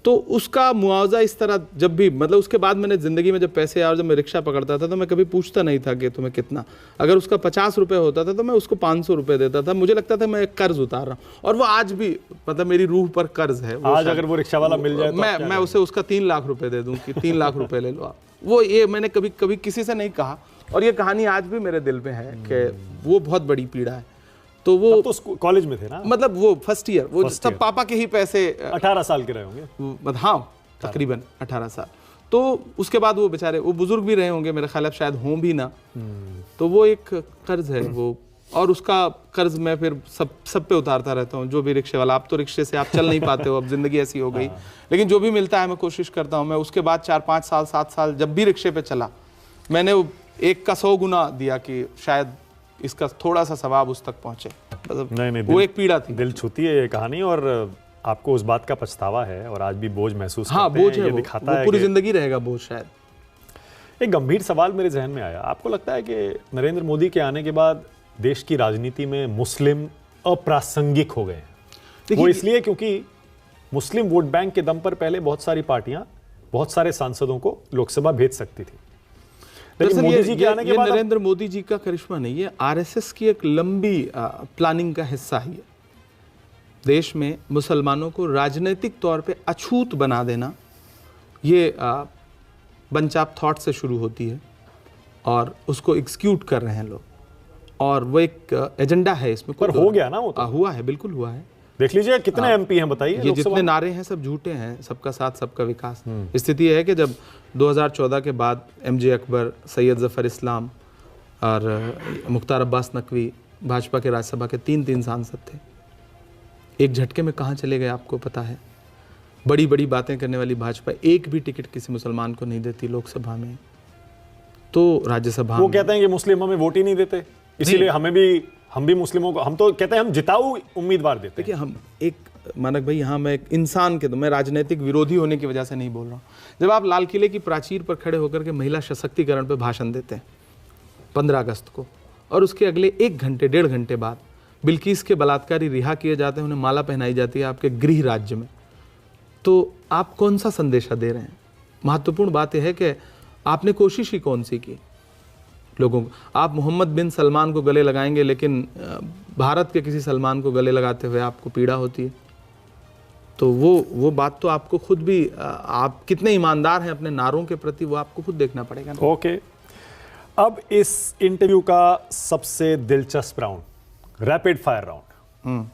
तो उसका मुआवजा इस तरह जब भी मतलब उसके बाद मैंने ज़िंदगी में जब पैसे आए और जब मैं रिक्शा पकड़ता था तो मैं कभी पूछता नहीं था कि तुम्हें कितना। अगर उसका 50 रुपये होता था तो मैं उसको 500 रुपये देता था। मुझे लगता था मैं एक कर्ज उतार रहा हूँ, और वो आज भी मतलब मेरी रूह पर कर्ज है। आज अगर वो रिक्शा वाला मिल जाए तो मैं उसे उसका 3 लाख रुपए दे दूँ कि 3 लाख रुपए ले लो आप। वो ये मैंने कभी किसी से नहीं कहा, और ये कहानी आज भी मेरे दिल में है कि वो बहुत बड़ी पीड़ा है। तो वो तो कॉलेज में थे ना, मतलब वो फर्स्ट ईयर, वो सब पापा के ही पैसे। 18 साल के रहे होंगे। हाँ, तकरीबन 18 साल। तो उसके बाद वो बेचारे, वो बुजुर्ग भी रहे होंगे, मेरे ख्याल है शायद हों भी ना। तो वो एक कर्ज है वो, और उसका कर्ज मैं फिर सब पे उतारता रहता हूँ। जो भी रिक्शे वाला, आप तो रिक्शे से आप चल नहीं पाते हो, अब जिंदगी ऐसी हो गई, लेकिन जो भी मिलता है मैं कोशिश करता हूँ। मैं उसके बाद 4-5 साल 7 साल जब भी रिक्शे पे चला, मैंने एक का 100 गुना दिया कि शायद इसका थोड़ा सा सवाब उस तक पहुंचे। मतलब नहीं, वो एक पीड़ा थी। दिल छूती है ये कहानी, और आपको उस बात का पछतावा है और आज भी बोझ महसूस हाँ, करते बोझ हैं। है, ये दिखाता वो है पूरी कि जिंदगी रहेगा बोझ शायद। एक गंभीर सवाल मेरे जहन में आया। आपको लगता है कि नरेंद्र मोदी के आने के बाद देश की राजनीति में मुस्लिम अप्रासंगिक हो गए हैं? वो इसलिए क्योंकि मुस्लिम वोट बैंक के दम पर पहले बहुत सारी पार्टियां बहुत सारे सांसदों को लोकसभा भेज सकती थी, लेकिन मोदी जी के आने के बाद नरेंद्र मोदी जी का करिश्मा नहीं है, आरएसएस की एक लंबी प्लानिंग का हिस्सा ही है। देश में मुसलमानों को राजनीतिक तौर पे अछूत बना देना, ये बंच ऑफ थॉट से शुरू होती है, और उसको एग्जीक्यूट कर रहे हैं लोग, और वो एक एजेंडा है इसमें। पर हो गया ना, वो तो हुआ है, बिल्कुल हुआ है। देख लीजिए कितने एमपी हैं बताइए। ये जितने नारे हैं सब झूठे हैं, सबका साथ सबका विकास। स्थिति है कि जब 2014 के बाद एमजे अकबर, सैयद जफर इस्लाम और मुख्तार अब्बास नकवी भाजपा के राज्यसभा के 3 सांसद थे, एक झटके में कहाँ चले गए आपको पता है। बड़ी बड़ी बातें करने वाली भाजपा एक भी टिकट किसी मुसलमान को नहीं देती लोकसभा में, तो राज्यसभा वो कहते हैं कि मुस्लिम हमें वोट ही नहीं देते, इसीलिए हम भी मुस्लिमों को, हम तो कहते हैं हम जिताऊ उम्मीदवार देते हैं। देखिए, हम एक मानक भाई, यहाँ मैं एक इंसान के, तो मैं राजनीतिक विरोधी होने की वजह से नहीं बोल रहा हूँ। जब आप लाल किले की प्राचीर पर खड़े होकर के महिला सशक्तिकरण पर भाषण देते हैं 15 अगस्त को, और उसके अगले 1 घंटे 1.5 घंटे बाद बिल्किस के बलात्कारी रिहा किए जाते हैं, उन्हें माला पहनाई जाती है आपके गृह राज्य में, तो आप कौन सा संदेशा दे रहे हैं? महत्वपूर्ण बात यह है कि आपने कोशिश ही कौन सी की लोगों को। आप मोहम्मद बिन सलमान को गले लगाएंगे, लेकिन भारत के किसी सलमान को गले लगाते हुए आपको पीड़ा होती है। तो वो बात तो आपको खुद भी, आप कितने ईमानदार हैं अपने नारों के प्रति, वो आपको खुद देखना पड़ेगा ना। ओके, अब इस इंटरव्यू का सबसे दिलचस्प राउंड, रैपिड फायर राउंड,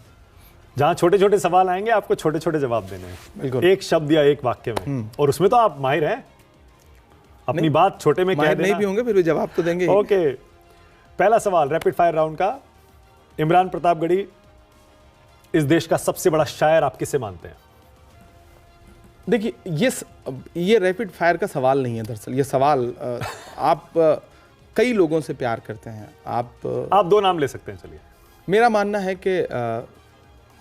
जहां छोटे छोटे सवाल आएंगे, आपको छोटे छोटे जवाब देने हैं। बिल्कुल। एक शब्द या एक वाक्य में, और उसमें तो आप माहिर हैं, अपनी बात छोटे में कह देना। नहीं भी होंगे फिर भी जवाब तो देंगे। ओके, पहला सवाल रैपिड फायर राउंड का, इमरान प्रतापगढ़ी इस देश का सबसे बड़ा शायर आप किसे मानते हैं? देखिए, ये रैपिड फायर का सवाल नहीं है दरअसल। ये सवाल आप कई लोगों से प्यार करते हैं, आप 2 नाम ले सकते हैं। चलिए, मेरा मानना है कि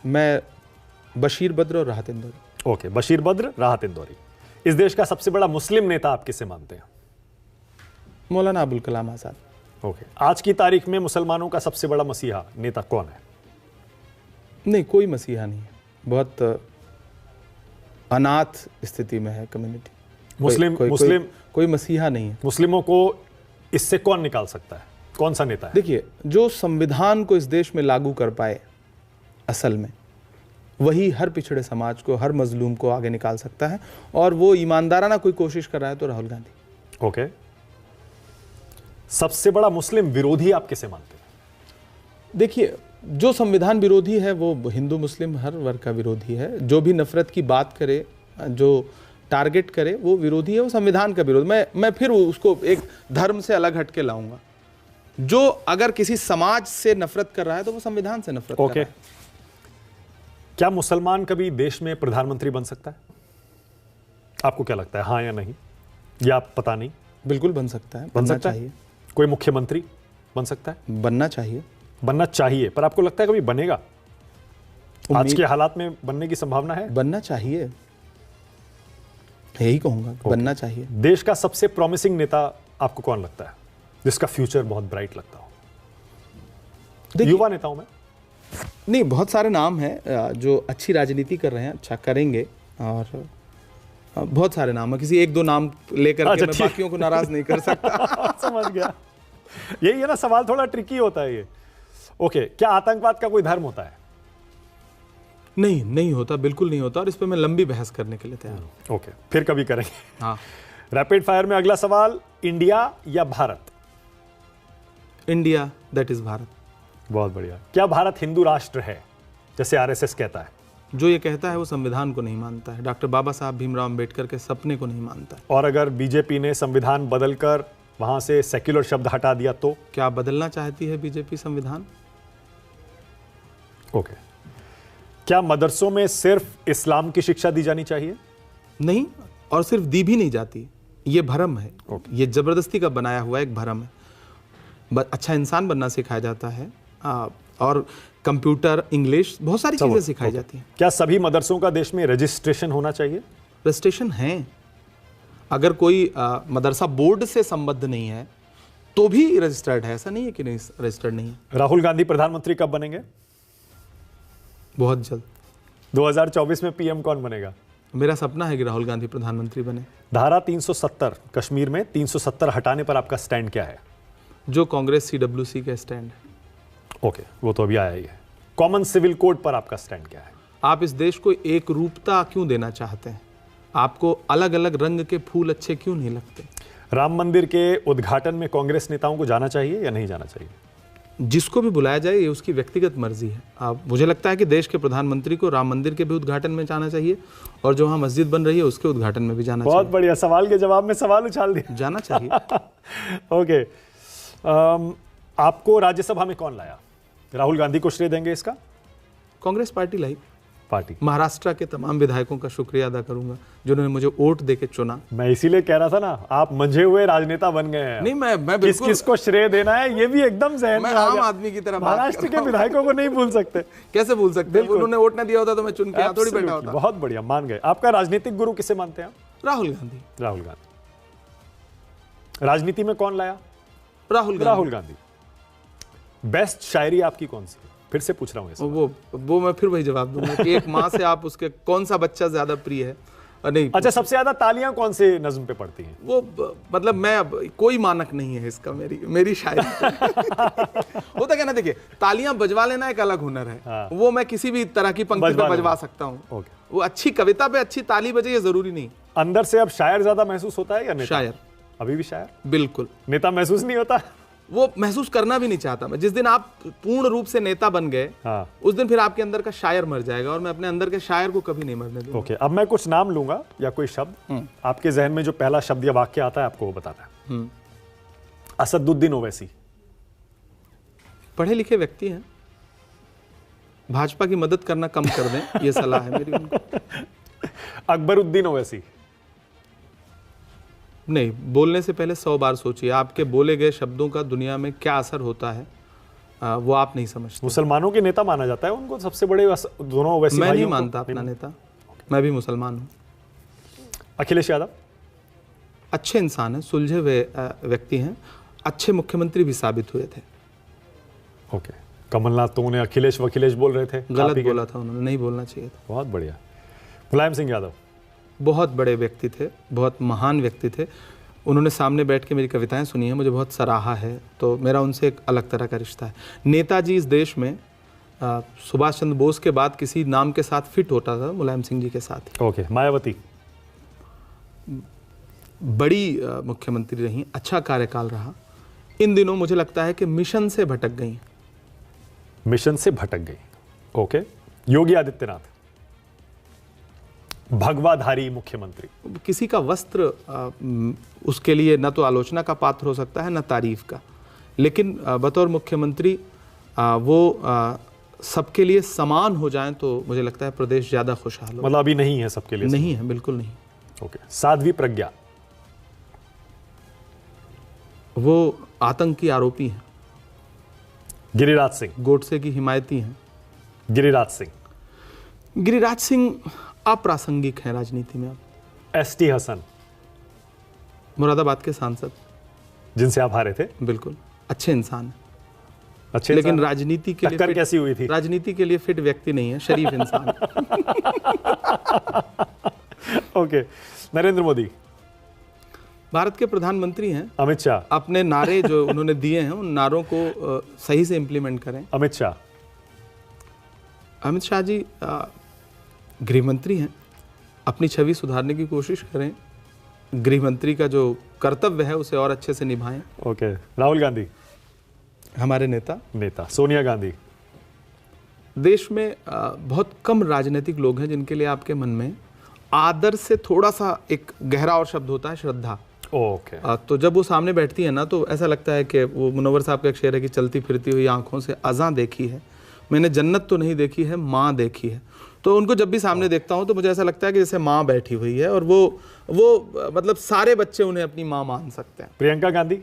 मैं बशीर बद्र और राहत इंदौरी। ओके, बशीर बद्र, राहत इंदौरी। इस देश का सबसे बड़ा मुस्लिम नेता आप किसे मानते हैं? मौलाना अबुल कलाम आजाद। ओके, आज की तारीख में मुसलमानों का सबसे बड़ा मसीहा नेता कौन है? नहीं, कोई मसीहा नहीं है, बहुत अनाथ स्थिति में है कम्युनिटी। कोई मसीहा नहीं है। मुस्लिमों को इससे कौन निकाल सकता है? कौन सा नेता है? देखिए, जो संविधान को इस देश में लागू कर पाए असल में, वही हर पिछड़े समाज को, हर मजलूम को आगे निकाल सकता है, और वो ईमानदाराना कोई कोशिश कर रहा है तो राहुल गांधी। ओके, सबसे बड़ा मुस्लिम विरोधी आप किसे मानते हैं? देखिए, जो संविधान विरोधी है वो हिंदू मुस्लिम हर वर्ग का विरोधी है। जो भी नफरत की बात करे, जो टारगेट करे, वो विरोधी है, वो संविधान का विरोध। मैं फिर उसको एक धर्म से अलग हटके लाऊंगा। जो अगर किसी समाज से नफरत कर रहा है तो वो संविधान से नफरत कर रहा है। क्या मुसलमान कभी देश में प्रधानमंत्री बन सकता है? आपको क्या लगता है, हाँ या नहीं, या पता नहीं? बिल्कुल बन सकता है, बन बनना सकता चाहिए। है? कोई मुख्यमंत्री बन सकता है? बनना चाहिए। बनना चाहिए, पर आपको लगता है कभी बनेगा? आज उम्मीद- के हालात में बनने की संभावना है? बनना चाहिए, यही कहूंगा, बनना चाहिए। देश का सबसे प्रॉमिसिंग नेता आपको कौन लगता है, जिसका फ्यूचर बहुत ब्राइट लगता हो? देखिए- युवा नेताओं में नहीं, बहुत सारे नाम हैं जो अच्छी राजनीति कर रहे हैं, अच्छा करेंगे, और बहुत सारे नाम है। किसी एक दो नाम लेकर अच्छा, के मैं ठीक। बाकियों को नाराज नहीं कर सकता। समझ गया। यही है ना, सवाल थोड़ा ट्रिकी होता है ये। ओके, क्या आतंकवाद का कोई धर्म होता है? नहीं, नहीं होता, बिल्कुल नहीं होता, और इस पे मैं लंबी बहस करने के लिए तैयार हूँ। ओके, फिर कभी करेंगे। हाँ, रैपिड फायर में अगला सवाल, इंडिया या Bharat? India, that is Bharat. बहुत बढ़िया। क्या भारत हिंदू राष्ट्र है, जैसे आरएसएस कहता है? जो ये कहता है वो संविधान को नहीं मानता है, डॉक्टर बाबा साहब भीमराव अम्बेडकर के सपने को नहीं मानता है। और अगर बीजेपी ने संविधान बदलकर वहां से सेक्युलर शब्द हटा दिया तो? क्या बदलना चाहती है बीजेपी संविधान? ओके। क्या मदरसों में सिर्फ इस्लाम की शिक्षा दी जानी चाहिए? नहीं, और सिर्फ दी भी नहीं जाती, ये भरम है। ओके। ये जबरदस्ती का बनाया हुआ एक भरम है। अच्छा इंसान बनना सिखाया जाता है, और कंप्यूटर, इंग्लिश, बहुत सारी चीजें सिखाई जाती हैं। क्या सभी मदरसों का देश में रजिस्ट्रेशन होना चाहिए? रजिस्ट्रेशन है। अगर कोई मदरसा बोर्ड से संबद्ध नहीं है तो भी रजिस्टर्ड है, ऐसा नहीं है कि नहीं रजिस्टर्ड नहीं है। राहुल गांधी प्रधानमंत्री कब बनेंगे? बहुत जल्द। 2024 में पीएम कौन बनेगा? मेरा सपना है कि राहुल गांधी प्रधानमंत्री बने। धारा 370, कश्मीर में 370 हटाने पर आपका स्टैंड क्या है? जो कांग्रेस सीडब्ल्यूसी का स्टैंड है। ओके, वो तो अभी आया ही है। कॉमन सिविल कोड पर आपका स्टैंड क्या है? आप इस देश को एक रूपता क्यों देना चाहते हैं? आपको अलग अलग रंग के फूल अच्छे क्यों नहीं लगते? राम मंदिर के उद्घाटन में कांग्रेस नेताओं को जाना चाहिए या नहीं जाना चाहिए? जिसको भी बुलाया जाए, ये उसकी व्यक्तिगत मर्जी है। मुझे लगता है कि देश के प्रधानमंत्री को राम मंदिर के भी उद्घाटन में जाना चाहिए, और जो वहाँ मस्जिद बन रही है उसके उद्घाटन में भी जाना बहुत बढ़िया, सवाल के जवाब में सवाल उछाल दिया। जाना चाहिए। ओके, आपको राज्यसभा में कौन लाया? राहुल गांधी को श्रेय देंगे इसका? कांग्रेस पार्टी लाई। पार्टी। महाराष्ट्र के तमाम विधायकों का शुक्रिया अदा करूंगा जिन्होंने मुझे वोट देके चुना। मैं इसीलिए कह रहा था ना, आप मंझे हुए राजनेता बन गए हैं। नहीं, मैं बिल्कुल किसको श्रेय देना है ये भी एकदम जहन में मैं आ आम गया। आदमी की तरह बात महाराष्ट्र कर के रहा हूं। विधायकों को नहीं भूल सकते। कैसे भूल सकते हैं? बिल्कुल। उन्होंने वोट ना दिया होता तो मैं चुन के यहाँ थोड़ी बैठा Absolutely, होता। बहुत बढ़िया, मान गए। आपका राजनीतिक गुरु किसे मानते हैं आप? राहुल गांधी। राहुल गांधी। राजनीति में कौन लाया? राहुल राहुल गांधी। बेस्ट शायरी आपकी कौन सी? फिर से पूछ रहा हूँ इसे। वो मैं फिर वही जवाब दूंगा कि एक माँ से आप उसके कौन सा बच्चा ज्यादा प्रिय है। नहीं, अच्छा, सबसे ज्यादा तालियां कौन से नज्म पे पड़ती हैं? मतलब मैं कोई मानक नहीं है इसका, मेरी शायरी। होता क्या ना, देखिए, तालियां बजवा लेना एक अलग हुनर है। हाँ। वो मैं किसी भी तरह की पंक्ति पे बजवा सकता हूँ। ओके। वो अच्छी कविता पे अच्छी ताली बजे ये जरूरी नहीं। अंदर से अब शायर ज्यादा महसूस होता है या नेता? शायर। अभी भी शायर? बिल्कुल। नेता महसूस नहीं होता? वो महसूस करना भी नहीं चाहता मैं। जिस दिन आप पूर्ण रूप से नेता बन गए, हाँ। उस दिन फिर आपके अंदर का शायर मर जाएगा, और मैं अपने अंदर के शायर को कभी नहीं मरने दूंगा। ओके, अब मैं कुछ नाम लूंगा या कोई शब्द, आपके जहन में जो पहला शब्द या वाक्य आता है आपको वो बताना है। असदुद्दीन ओवैसी। पढ़े लिखे व्यक्ति हैं, भाजपा की मदद करना कम कर दें, ये सलाह है मेरी उनको। अकबरुद्दीन ओवैसी। नहीं, बोलने से पहले 100 बार सोचिए। आपके बोले गए शब्दों का दुनिया में क्या असर होता है, वो आप नहीं समझते। मुसलमानों के नेता माना जाता है उनको, सबसे बड़े दोनों ओवैसी मैं नहीं भाइयों को। मानता अपना नेता, मैं भी मुसलमान हूँ। अखिलेश यादव। अच्छे इंसान हैं, सुलझे हुए व्यक्ति हैं, अच्छे मुख्यमंत्री भी साबित हुए थे। ओके। कमलनाथ तो उन्हें अखिलेश वखिलेश बोल रहे थे, गलत बोला था उन्होंने, नहीं बोलना चाहिए था। बहुत बढ़िया। मुलायम सिंह यादव। बहुत बड़े व्यक्ति थे, बहुत महान व्यक्ति थे। उन्होंने सामने बैठ के मेरी कविताएं सुनी हैं, मुझे बहुत सराहा है, तो मेरा उनसे एक अलग तरह का रिश्ता है। नेताजी इस देश में सुभाष चंद्र बोस के बाद किसी नाम के साथ फिट होता था, मुलायम सिंह जी के साथ ही। ओके। मायावती। बड़ी मुख्यमंत्री रही, अच्छा कार्यकाल रहा। इन दिनों मुझे लगता है कि मिशन से भटक गई। मिशन से भटक गई। ओके। योगी आदित्यनाथ। भगवाधारी मुख्यमंत्री। किसी का वस्त्र उसके लिए न तो आलोचना का पात्र हो सकता है न तारीफ का, लेकिन बतौर मुख्यमंत्री वो सबके लिए समान हो जाएं तो मुझे लगता है प्रदेश ज्यादा खुशहाल हो। मतलब अभी नहीं है सबके लिए? नहीं है, बिल्कुल नहीं। ओके। साध्वी प्रज्ञा। वो आतंकी आरोपी हैं, गिरिराज सिंह। गोडसे की हिमायती हैं। गिरिराज सिंह। गिरिराज सिंह अप्रासंगिक हैं राजनीति में अब। एसटी हसन, मुरादाबाद के सांसद, जिनसे आप हारे थे। बिल्कुल अच्छे इंसान हैं, अच्छे लेकिन इंसान। राजनीति के लिए टक्कर कैसी हुई थी? राजनीति के लिए फिट व्यक्ति नहीं है, शरीफ इंसान है। ओके। नरेंद्र मोदी। भारत के प्रधानमंत्री हैं। अमित शाह। अपने नारे जो उन्होंने दिए हैं उन नारों को सही से इम्प्लीमेंट करें। अमित शाह। अमित शाह जी गृह मंत्री हैं, अपनी छवि सुधारने की कोशिश करें, गृह मंत्री का जो कर्तव्य है उसे और अच्छे से निभाएं। ओके। राहुल गांधी। हमारे नेता। सोनिया गांधी। देश में बहुत कम राजनीतिक लोग हैं जिनके लिए आपके मन में आदर से थोड़ा सा एक गहरा और शब्द होता है, श्रद्धा। ओके। तो जब वो सामने बैठती है ना तो ऐसा लगता है कि वो मुनव्वर साहब का एक शेर है कि चलती फिरती हुई आंखों से अज़ां देखी है, मैंने जन्नत तो नहीं देखी है, माँ देखी है। तो उनको जब भी सामने देखता हूँ तो मुझे ऐसा लगता है कि जैसे माँ बैठी हुई है और वो मतलब सारे बच्चे उन्हें अपनी माँ मान सकते हैं। प्रियंका गांधी।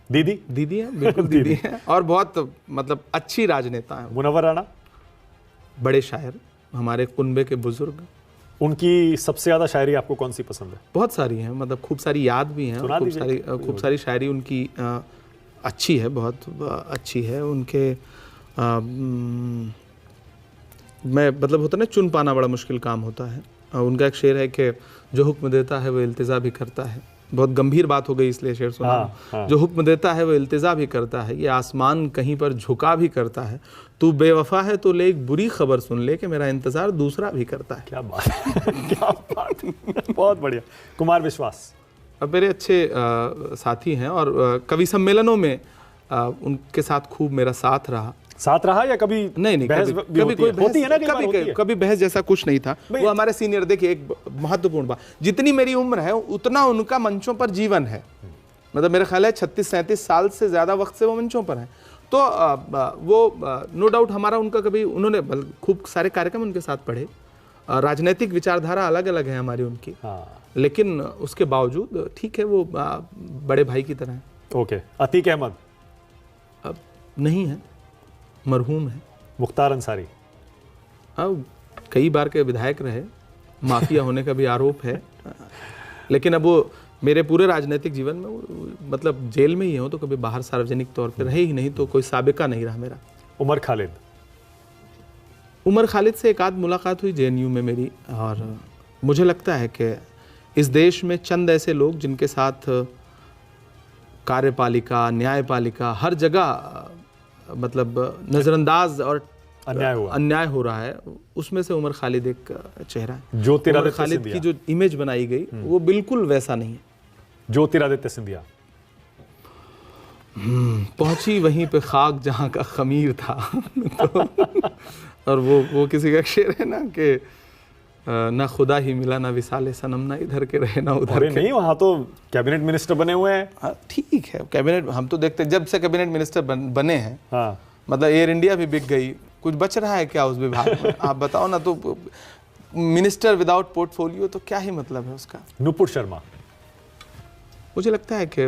दीदी है, बिल्कुल दीदी है, और बहुत मतलब अच्छी राजनेता है। मुनव्वर राणा। बड़े शायर, हमारे कुनबे के बुजुर्ग। उनकी सबसे ज्यादा शायरी आपको कौन सी पसंद है? बहुत सारी हैं, मतलब खूब सारी याद भी हैं, खूब सारी शायरी उनकी अच्छी है, बहुत अच्छी है। उनके मैं मतलब होता है ना, चुन पाना बड़ा मुश्किल काम होता है। उनका एक शेर है कि जो हुक्म देता है वो इल्तिजा भी करता है। बहुत गंभीर बात हो गई इसलिए शेर सुना। हाँ। जो हुक्म देता है वो इल्तिजा भी करता है, ये आसमान कहीं पर झुका भी करता है, तू बेवफा है तो ले एक बुरी खबर सुन ले कि मेरा इंतजार दूसरा भी करता है। क्या बात है। क्या बात है। बहुत बढ़िया। कुमार विश्वास। अब मेरे अच्छे साथी हैं और कवि सम्मेलनों में उनके साथ खूब मेरा साथ रहा या कभी नहीं बहस कभी होती कोई होती है ना, कई बार होती है। कभी बहस जैसा कुछ नहीं था। वो हमारे सीनियर, देखिए एक महत्वपूर्ण बात, जितनी मेरी उम्र है उतना उनका मंचों पर जीवन है। मतलब मेरा ख्याल है 36-37 साल से ज़्यादा वक्त से वो मंचों पर हैं। तो वो नो डाउट हमारा उनका कभी, उन्होंने खूब सारे कार्यक्रम उनके साथ पढ़े, राजनीतिक विचारधारा अलग अलग है हमारी उनकी, लेकिन उसके बावजूद ठीक है, वो बड़े भाई की तरह है। ओके। अतीक अहमद। अब नहीं है, मरहूम है। मुख्तार अंसारी। अब कई बार के विधायक रहे, माफिया होने का भी आरोप है, लेकिन अब वो मेरे पूरे राजनीतिक जीवन में मतलब जेल में ही हूँ, तो कभी बाहर सार्वजनिक तौर पे रहे ही नहीं, तो कोई साबिका नहीं रहा मेरा। उमर खालिद। उमर खालिद से एक आध मुलाकात हुई जेएनयू में मेरी, और मुझे लगता है कि इस देश में चंद ऐसे लोग जिनके साथ कार्यपालिका, न्यायपालिका, हर जगह मतलब नज़रअंदाज और अन्याय हो रहा है, उसमें से उमर खालिद एक चेहरा है। उमर खालिद की जो इमेज बनाई गई वो बिल्कुल वैसा नहीं है। ज्योतिरादित्य सिंधिया। पहुंची वहीं पे खाक जहां का खमीर था। तो, और वो किसी का शेर है ना कि ना खुदा ही मिला ना विसाले सनम, ना इधर के रहे ना उधर के। नहीं, वहाँ तो कैबिनेट मिनिस्टर बने हुए हैं। ठीक है, कैबिनेट हम तो देखते जब से कैबिनेट मिनिस्टर बने हैं। हाँ। मतलब एयर इंडिया भी बिक गई, कुछ बच रहा है क्या उस विभाग में? आप बताओ ना। तो मिनिस्टर विदाउट पोर्टफोलियो तो क्या ही मतलब है उसका। नुपुर शर्मा। मुझे लगता है कि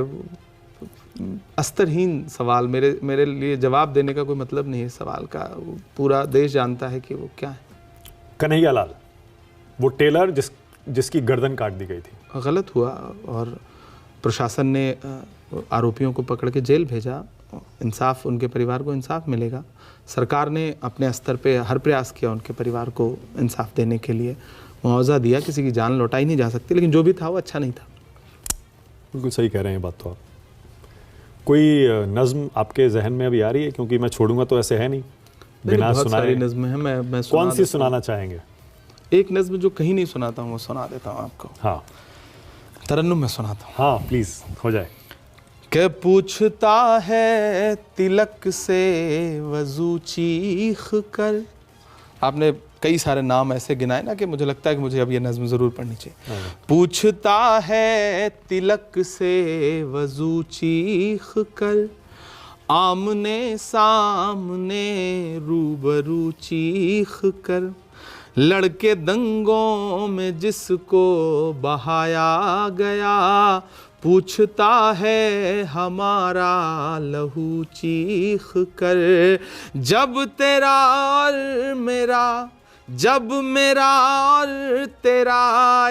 अस्तरहीन सवाल, मेरे लिए जवाब देने का कोई मतलब नहीं है सवाल का। पूरा देश जानता है कि वो क्या है। कन्हैया लाल, वो टेलर जिसकी गर्दन काट दी गई थी। गलत हुआ और प्रशासन ने आरोपियों को पकड़ के जेल भेजा। इंसाफ, उनके परिवार को इंसाफ मिलेगा। सरकार ने अपने स्तर पे हर प्रयास किया उनके परिवार को इंसाफ देने के लिए, मुआवजा दिया। किसी की जान लौटाई नहीं जा सकती, लेकिन जो भी था वो अच्छा नहीं था। बिल्कुल सही कह रहे हैं बात तो आप। कोई नज्म आपके जहन में अभी आ रही है? क्योंकि मैं छोड़ूंगा तो ऐसे है नहीं बिना बहुत सुनाए। सारी नज्में हैं, मैं कौन सी सुनाना चाहेंगे? एक नज्म जो कहीं नहीं सुनाता हूँ वो सुना देता हूँ आपको। हाँ, तरन्नुम में सुनाता हूँ। हाँ प्लीज, हो जाए। के पूछता है तिलक से वजू चीख कर। आपने कई सारे नाम ऐसे गिनाए ना कि मुझे लगता है कि मुझे अब ये नज़्म ज़रूर पढ़नी चाहिए। पूछता है तिलक से वजू चीख कर, आमने सामने रूबरू चीख कर, लड़के दंगों में जिसको बहाया गया, पूछता है हमारा लहू चीख कर, जब तेरा और मेरा, जब मेरा और तेरा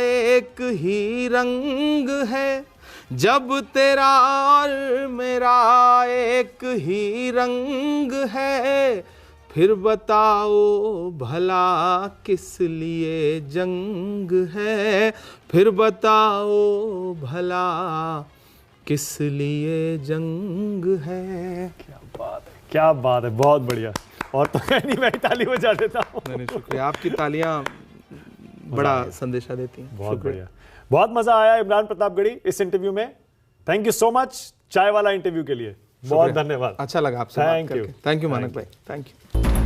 एक ही रंग है, जब तेरा और मेरा एक ही रंग है, फिर बताओ भला किस लिए जंग है, फिर बताओ भला किस लिए जंग है। क्या बात है, क्या बात है, बहुत बढ़िया। और तो नहीं, मैं ताली बजा देता हूँ। नहीं, शुक्रिया, आपकी तालियां बड़ा संदेशा देती हैं। बहुत बढ़िया, बहुत मजा आया इमरान प्रतापगढ़ी इस इंटरव्यू में। थैंक यू सो मच चाय वाला इंटरव्यू के लिए, बहुत धन्यवाद। अच्छा लगा आपसे बात करके। थैंक यू मानक भाई, थैंक यू।